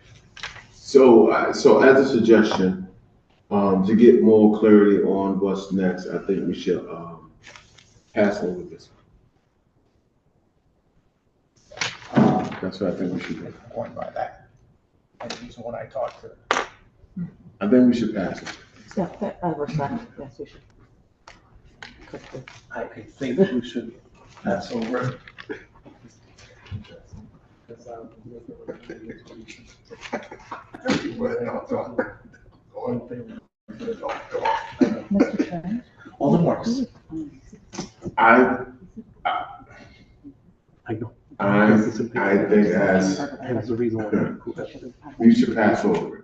So as a suggestion, to get more clarity on what's next, I think we should, pass over this. That's what I think we should do. Going by that. And he's the one I talked to. I think we should pass it. Yeah, I respect. Yes, we should. I think we should pass over it. Mr. Chair? All the marks. I know. I think as, That's the reason why. we should pass over it.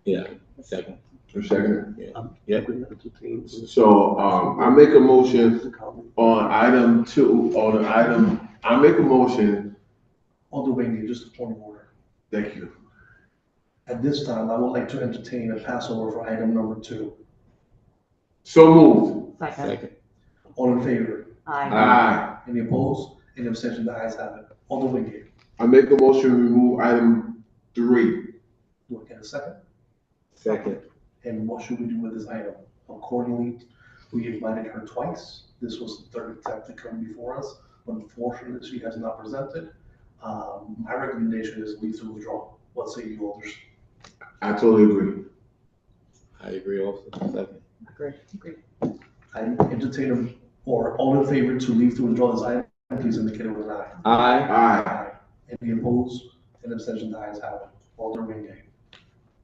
Yeah, second. A second? Yeah. So, I make a motion on item 2, I make a motion, Alderman, just a point of order. thank you. At this time, I would like to entertain a passover for item number 2. So moved. Second. All in favor? Aye. Aye. Any opposed? Any abstention? The ayes have it. Alderman Wingate. I make a motion to remove item 3. Do I get a second? Second. And what should we do with this item? Accordingly, we invited her twice. This was the third attempt to come before us. Unfortunately, she has not presented. My recommendation is leave to withdraw. What say you, alders? I totally agree. I agree also. Second. Agree. I entertain or all in favor to leave to withdraw this item, please indicate it with an aye. Aye. Aye. Any opposed? Any abstention? The ayes have it. Alderman Wingate.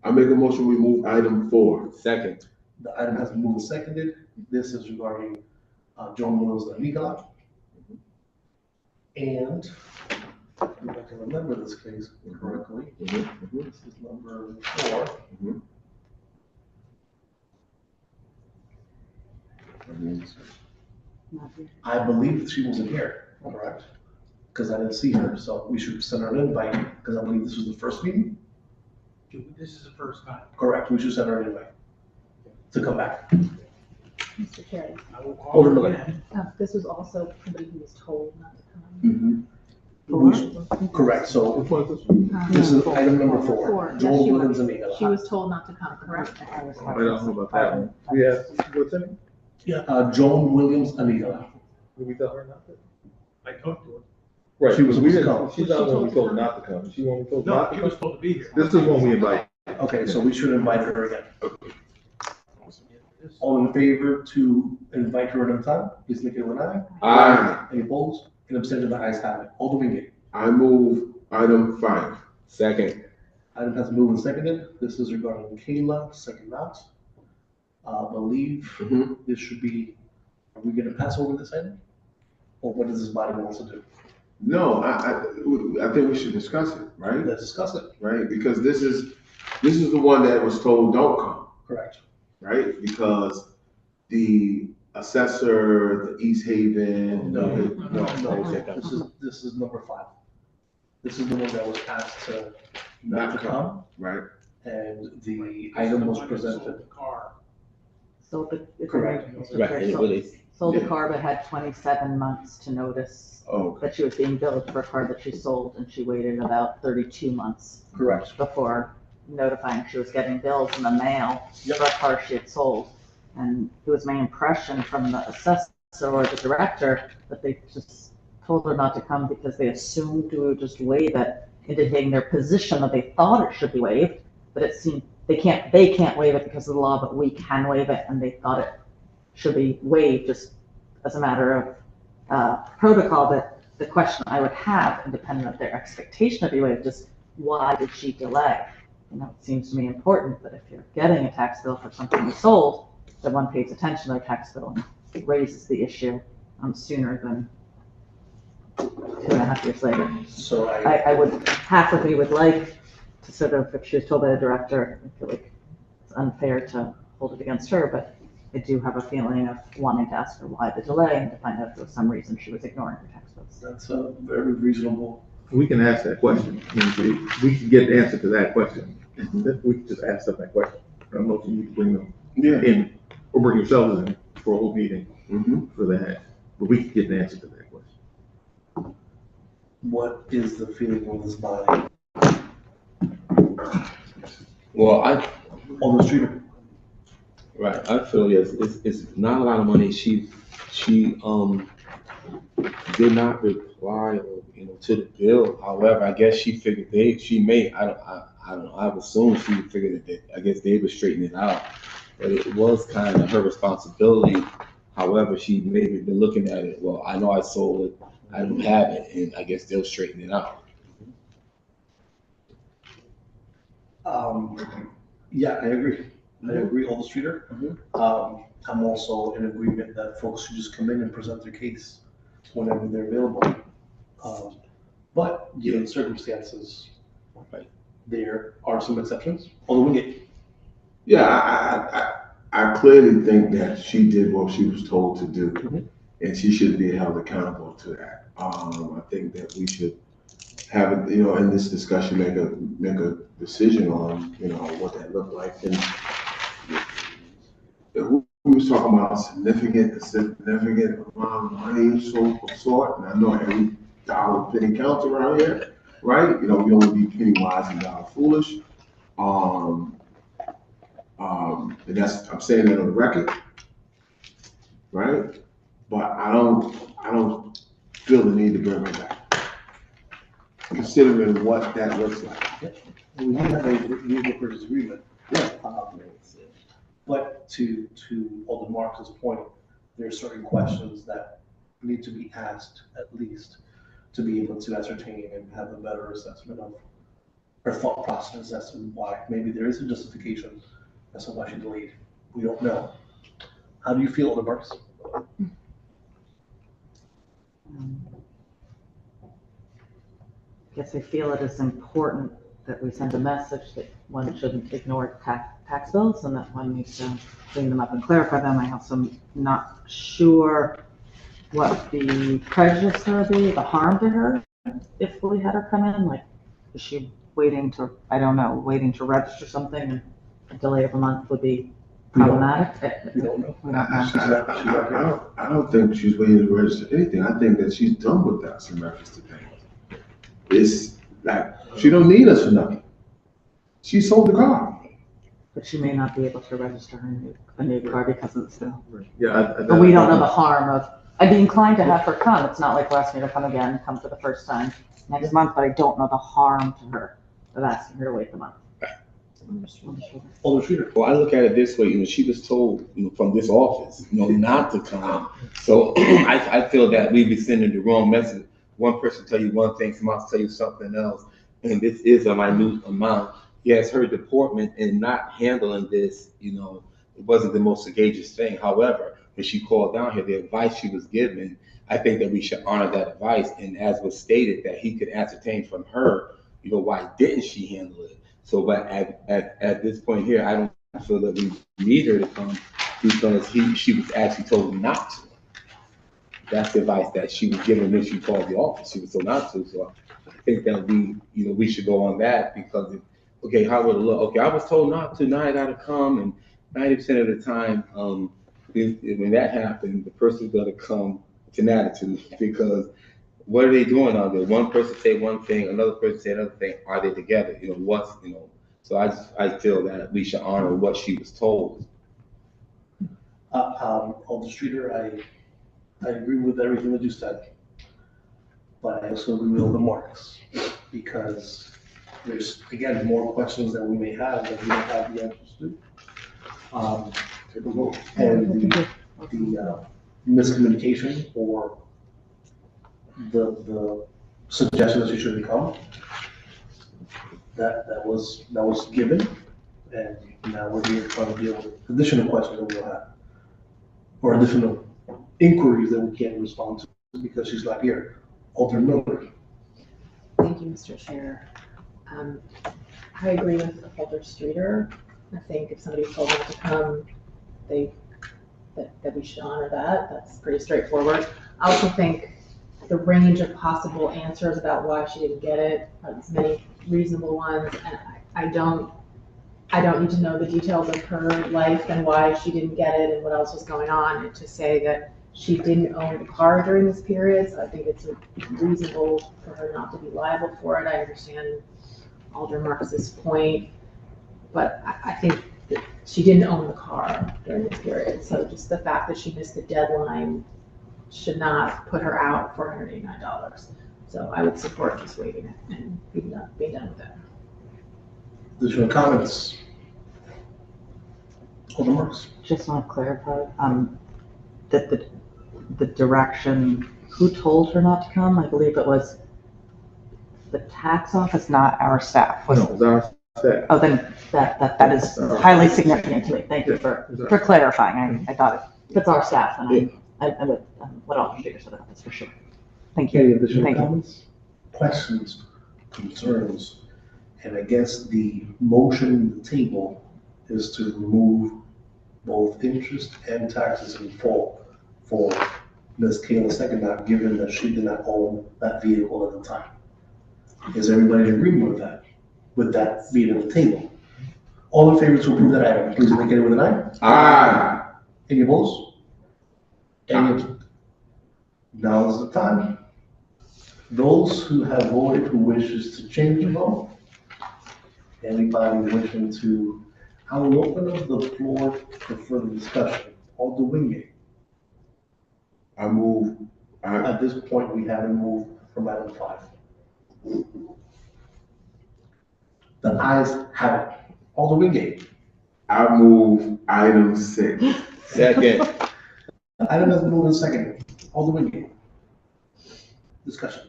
I make a motion to remove item 4. Second. The item has been moved and seconded. This is regarding Joan Williams Amigala. And if I can remember this case correctly, this is number 4. I believe she wasn't here, correct? Because I didn't see her, so we should send her an invite, because I believe this was the first meeting. This is the first time. Correct, we should send her an invite to come back. Mr. Chair, I will call Alderman her Miller. again. this was also somebody who was told not to come. Correct, so Which one is this one? this is item number 4. Four, yes, Joan she Williams was- Amigala. She was told not to come, correct? I don't know about that one. We have, what's her name? Yeah, Joan Williams Amigala. Did we tell her not to? I talked to her. Right, She was so we supposed to didn't, come. she's not the one we told not to come. She one we told No, not she to was come. supposed to be here. This is one we invite. Okay, so we should invite her again. All in favor to invite her another time, please indicate with an aye. Aye. Any opposed? Any abstention? The ayes have it. Alderman Wingate. I move item 5. Second. Item has been moved and seconded. This is regarding Kayla, second not. Believe this should be, are we gonna pass over this item? Or what does this body want to do? No, I think we should discuss it, right? Let's discuss it. Right, because this is the one that was told don't come, Correct. right? Because the assessor, the East Haven. No. the- This is number 5. This is the one that was asked to not to come, Right, and the item was presented. The car. Sold the. Correct. Right, it really, Sold the Yeah. car, but had 27 months to notice oh, that she was being billed for a car that she sold, and she waited about 32 months Correct. before notifying she was getting bills in the mail Yep. for a car she had sold. And it was my impression from the assessor or the director that they just told her not to come because they assumed we would just waive it, indicating their position that they thought it should be waived, but it seemed they can't waive it because of the law, but we can waive it, and they thought it should be waived just as a matter of protocol. But the question I would have, independent of their expectation of be waived, is why did she delay? You know, it seems to me important that if you're getting a tax bill for something you sold, that one pays attention to their tax bill and raises the issue sooner than 2.5 years later. So I would, half of me would like to sort of, if she was told by the director, I feel like it's unfair to hold it against her, but I do have a feeling of wanting to ask her why the delay and to find out if there was some reason she was ignoring her tax bills. that's a very reasonable. We can ask that question. We can get the answer to that question. We can just ask them that question. I don't know if you need to bring them in, or bring yourselves in for a whole meeting for that. But we can get an answer to that question. What is the feeling of this body? well, On the street, right, I feel yes, it's not a lot of money. She did not reply, to the bill. However, I guess she figured I don't know. I've assumed she figured that I guess they would straighten it out, but it was kind of her responsibility. However, she maybe been looking at it. Well, I know I sold it. I don't have it, and I guess they'll straighten it out. yeah, I agree. I agree, on the streeter. I'm also in agreement that folks should just come in and present their case whenever they're available. But given the circumstances, Right. there are some exceptions. Alderman Wingate. Yeah, I clearly think that she did what she was told to do, and she should be held accountable to that. I think that we should have, in this discussion, make a decision on, what that looked like, and who was talking about a significant amount of money, sort, and I know every dollar penny counts around here, right? You know, we only be penny wise and dollar foolish. And that's, I'm saying that on the record, right? But I don't feel the need to bring her back, considering what that looks like. We have a legal purchase agreement. Yeah. But to Alderman Marcus's point, there are certain questions that need to be asked at least to be able to ascertain and have a better assessment of her thought process as to why. Maybe there is a justification as to why she delayed. We don't know. How do you feel, Alderman Marcus? Guess I feel it is important that we send a message that one shouldn't ignore tax bills and that one needs to clean them up and clarify them. I also am not sure what the prejudice would be, the harm to her if we had her come in. Like, is she waiting to, I don't know, waiting to register something and a delay of a month would be problematic? We don't know. We don't know. I don't think she's waiting to register anything. I think that she's done with us in reference to payment. It's like, she don't need us for nothing. She sold the car. But she may not be able to register a new car because of the sale. Yeah. But we don't know the harm of, I'd be inclined to have her come. It's not like we're asking her to come again, come for the first time next month, but I don't know the harm to her of asking her to wait the month. Alderman Streeter. Well, I look at it this way, you know, she was told, you know, from this office, you know, not to come. So I feel that we'd be sending the wrong message. One person tell you one thing, someone else tell you something else, and this is a minute amount. Yes, her department in not handling this, you know, it wasn't the most sagacious thing. However, when she called down here, the advice she was given, I think that we should honor that advice. And as was stated, that he could ascertain from her, you know, why didn't she handle it? So, but at this point here, I don't feel that we need her to come because she was actually told not to. That's the advice that she was given when she called the office. She was told not to. So I think that we should go on that because, okay, how would it look? Okay, I was told not to, now I gotta come, and 90% of the time, when that happened, the person's gonna come with an attitude because what are they doing out there? One person say one thing, another person say another thing. Are they together? You know, so I feel that we should honor what she was told. Alderman Streeter, I agree with everything that you said. But I also agree with Alderman Marcus because there's, again, more questions that we may have that we don't have the answers to. And the miscommunication or the suggestion that she should come, that was given, and now we're here trying to deal with additional questions that we don't have, or additional inquiries that we can't respond to because she's not here. Alderman Miller. Thank you, Mr. Chair. I agree with Alder Streeter. I think if somebody's told not to come, that we should honor that. That's pretty straightforward. I also think the range of possible answers about why she didn't get it are as many reasonable ones, and I don't need to know the details of her life and why she didn't get it and what else was going on, and to say that she didn't own the car during this period, so I think it's reasonable for her not to be liable for it. I understand Alder Marcus's point, but I think that she didn't own the car during this period, so just the fact that she missed the deadline should not put her out $489. So I would support just waiving it and being done with it. Additional comments? Alderman Marcus. Just want to clarify, that the direction, who told her not to come? I believe it was the tax office, not our staff. No, it was our staff. Oh, then that is highly significant to me. Thank you for clarifying. I thought it's our staff, and I would, what Alder Streeter said, that's for sure. Thank you. Any additional Thank you. comments? Questions, concerns? And I guess the motion on the table is to remove both interest and taxes in full for Ms. Kayla Secondot, given that she did not own that vehicle at the time. Is everybody in agreement with that being on the table? All in favor to approve that item, please indicate with an aye. Aye. Any opposed? Any? Now is the time. Those who have voted who wishes to change the vote? Anybody wishing to, I will open up the floor for further discussion. Alderman Wingate. I move, At this point, we haven't moved from item 5. The ayes have it. Alderman Wingate. I move item 6. Second. Item has been moved and seconded. Alderman Wingate. Discussion.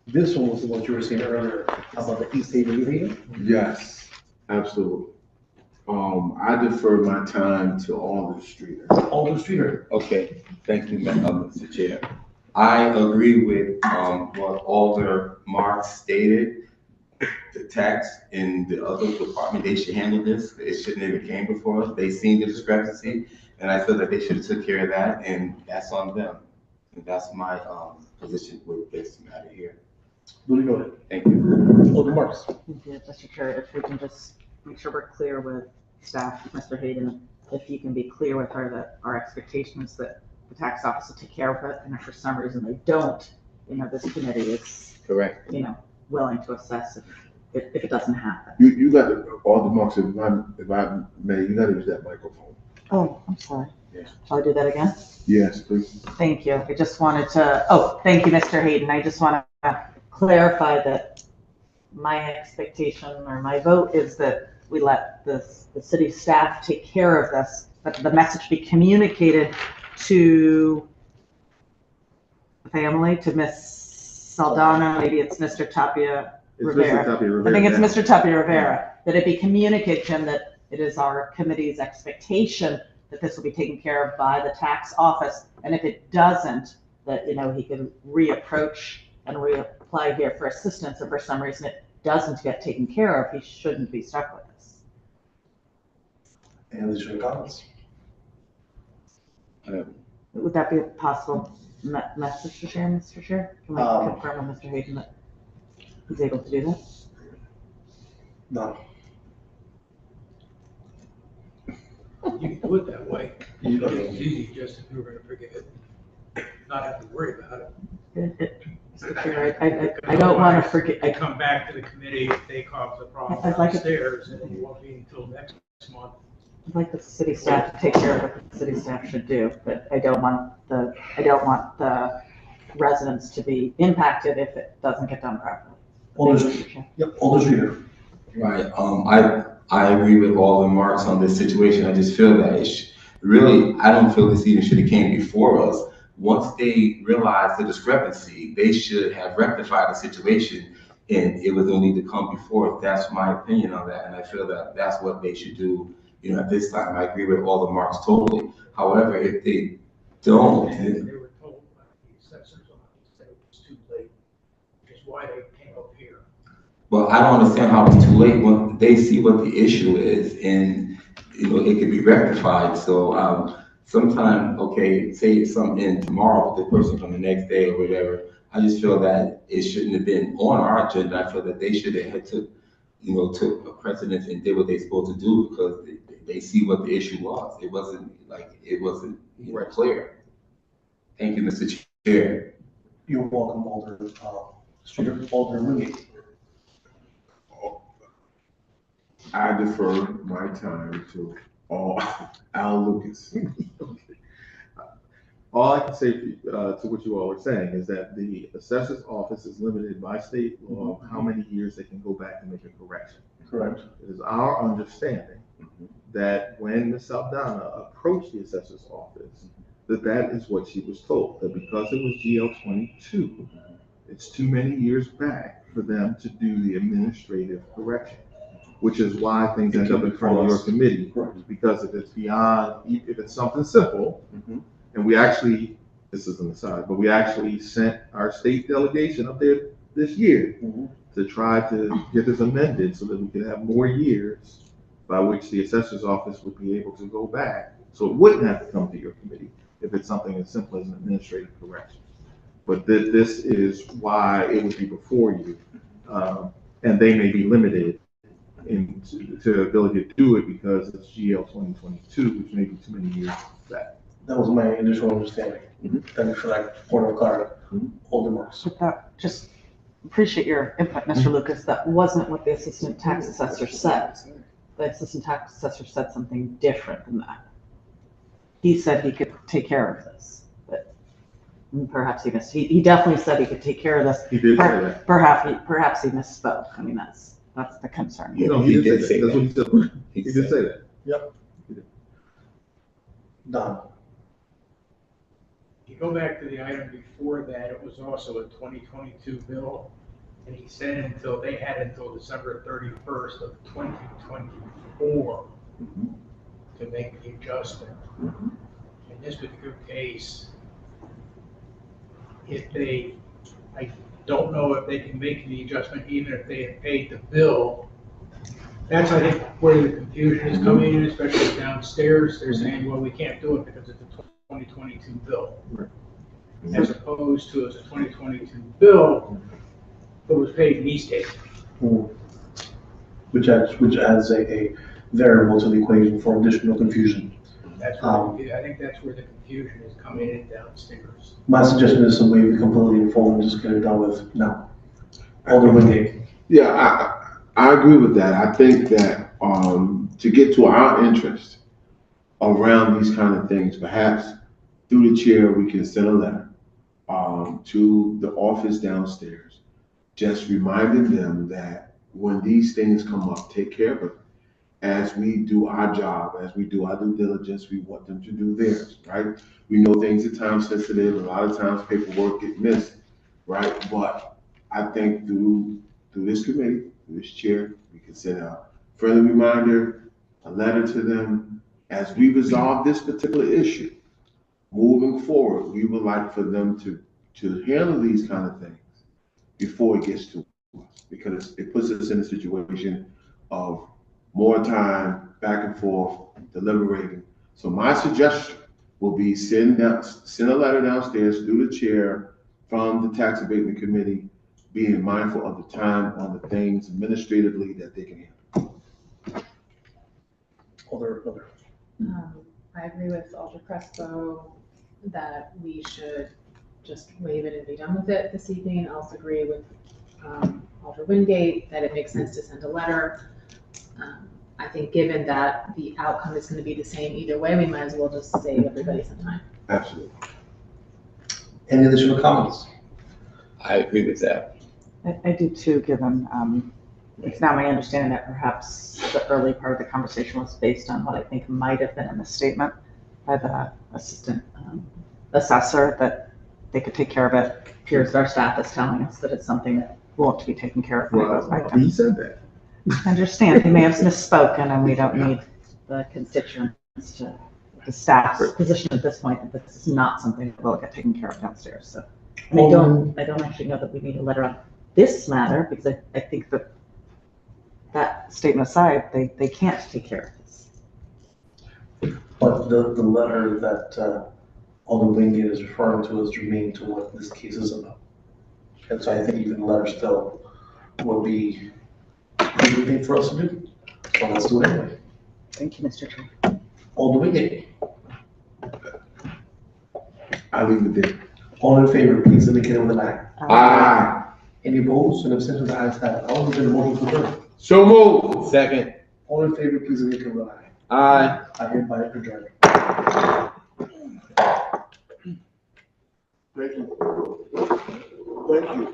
This one was the one you were saying earlier about the East Haven, New Haven? Yes, absolutely. I defer my time to Alder Streeter. Alder Streeter. Okay, thank you, Mr. Chair. I agree with, what Alder Marks stated. The tax in the other department, they should handle this. It shouldn't have even came before us. They seen the discrepancy, and I feel that they should have took care of that, and that's on them. And that's my, position with this matter here. Duly noted. Thank you. Alderman Marks. Thank you, Mr. Chair. If we can just make sure we're clear with staff, Mr. Hayden, if you can be clear with her that our expectation is that the tax office will take care of it, and if for some reason they don't, this committee is, Correct. willing to assess if it doesn't happen. You got Alder Marks, if I may, you gotta use that microphone. Oh, I'm sorry. Yeah. Shall I do that again? Yes, please. Thank you. I just wanted to, thank you, Mr. Hayden. I just want to clarify that my expectation or my vote is that we let the city staff take care of this, but the message be communicated to the family, to Miss Saldana, maybe it's Mr. Tapia Rivera. I think it's Mr. Tapia Rivera, that it be communicated to him that it is our committee's expectation that this will be taken care of by the tax office. And if it doesn't, that, he could reapproach and reapply here for assistance. If for some reason it doesn't get taken care of, he shouldn't be stuck with us. Any additional comments? Would that be a possible message to share, Mr. Chair? Can we confirm with Mr. Hayden that he's able to do that? No. You can do it that way. You don't. It's easy just if you were gonna forget it, not have to worry about it. Mr. Chair, I don't want to forget. They come back to the committee, they cause the problem I'd like it- downstairs, and it won't be until next month. I'd like the city staff to take care of what the city staff should do, but I don't want the residents to be impacted if it doesn't get done properly. Alder Streeter. Right, I agree with all the marks on this situation. I just feel that really, I don't feel this even should have came before us. Once they realized the discrepancy, they should have rectified the situation, and it was only to come before us. That's my opinion on that, and I feel that that's what they should do, at this time. I agree with all the marks totally. However, if they don't, They were told by the assessors that it was too late, which is why they came up here. well, I don't understand how it's too late when they see what the issue is, and, it can be rectified. So, sometime, okay, say it's something in tomorrow, but the person from the next day or whatever, I just feel that it shouldn't have been on our agenda. I feel that they should have had took a precedence and did what they're supposed to do, because they see what the issue was. It wasn't clear. Thank you, Mr. Chair. You're welcome, Alder Streeter. Alder Wingate. I defer my time to Al Lucas. All I can say to what you all are saying is that the assessor's office is limited by state law of how many years they can go back and make a correction. Correct. It is our understanding that when Ms. Saldana approached the assessor's office, that is what she was told, that because it was GL 22, it's too many years back for them to do the administrative correction, which is why things end up in front of your committee. Correct. Because if it's beyond, if it's something simple, and we actually, this is an aside, but we actually sent our state delegation up there this year to try to get this amended so that we could have more years by which the assessor's office would be able to go back. So it wouldn't have to come to your committee if it's something as simple as an administrative correction. But this is why it would be before you. And they may be limited into the ability to do it because it's GL 2022, which may be too many years back. That was my initial understanding. Thank you for that point of clarity. Alderman Marks. With that, just appreciate your input, Mr. Lucas. That wasn't what the assistant tax assessor said. The assistant tax assessor said something different than that. He said he could take care of this, but perhaps he missed. He definitely said he could take care of this. He did say that. Perhaps he misspoke. I mean, that's the concern. No, he did say that. That's what he said. He did say that. Yep. Don. You go back to the item before that, it was also a 2022 bill, and he said until December 31st of 2024 to make the adjustment. In this particular case, I don't know if they can make the adjustment even if they have paid the bill. That's, I think, where the confusion is coming in, especially downstairs. They're saying, well, we can't do it because it's a 2022 bill. Right. As opposed to as a 2022 bill that was paid in East Haven. Which adds a variable to the equation for additional confusion. That's where, I think that's where the confusion is coming in downstairs. My suggestion is to waive it completely in full and just get it done with now. Alderman Wingate. Yeah, I agree with that. I think that to get to our interest around these kind of things, perhaps through the chair, we can send a letter to the office downstairs, just reminding them that when these things come up, take care of it. As we do our job, as we do our due diligence, we want them to do theirs, right? We know things are time sensitive, a lot of times paperwork get missed, right? But I think through this committee, through this chair, we can send a friendly reminder, a letter to them. As we resolve this particular issue, moving forward, we would like for them to handle these kind of things before it gets to us, because it puts us in a situation of more time back and forth, deliberating. So my suggestion will be send a letter downstairs through the chair from the Tax Abatement Committee, being mindful of the time on the things administratively that they can handle. Other. I agree with Alder Crespo that we should just waive it and be done with it this evening. I also agree with Alder Wingate that it makes sense to send a letter. I think given that the outcome is going to be the same either way, we might as well just save everybody some time. Absolutely. Any additional comments? I agree with that. I do too, given, it's now my understanding that perhaps the early part of the conversation was based on what I think might have been in the statement by the assistant assessor, that they could take care of it. Appears our staff is telling us that it's something that won't be taken care of when it goes back down. He said that. I understand, he may have misspoken, and we don't need the constituents to, the staff's position at this point, that this is not something that will get taken care of downstairs, so. And I don't actually know that we need a letter on this matter, because I think that statement aside, they can't take care of this. But the letter that Alderman Wingate is referring to is germane to what this case is about. And so I think even the letter still would be a good thing for us to do. So let's do it anyway. Thank you, Mr. Chair. Alderman Wingate. I leave it there. All in favor, please indicate with an eye. Aye. Any opposed? An abstention, the ayes have it. I'll entertain a motion to adjourn. So moved. Second. All in favor, please indicate with an eye. Aye. I hereby adjourn. Thank you. Thank you.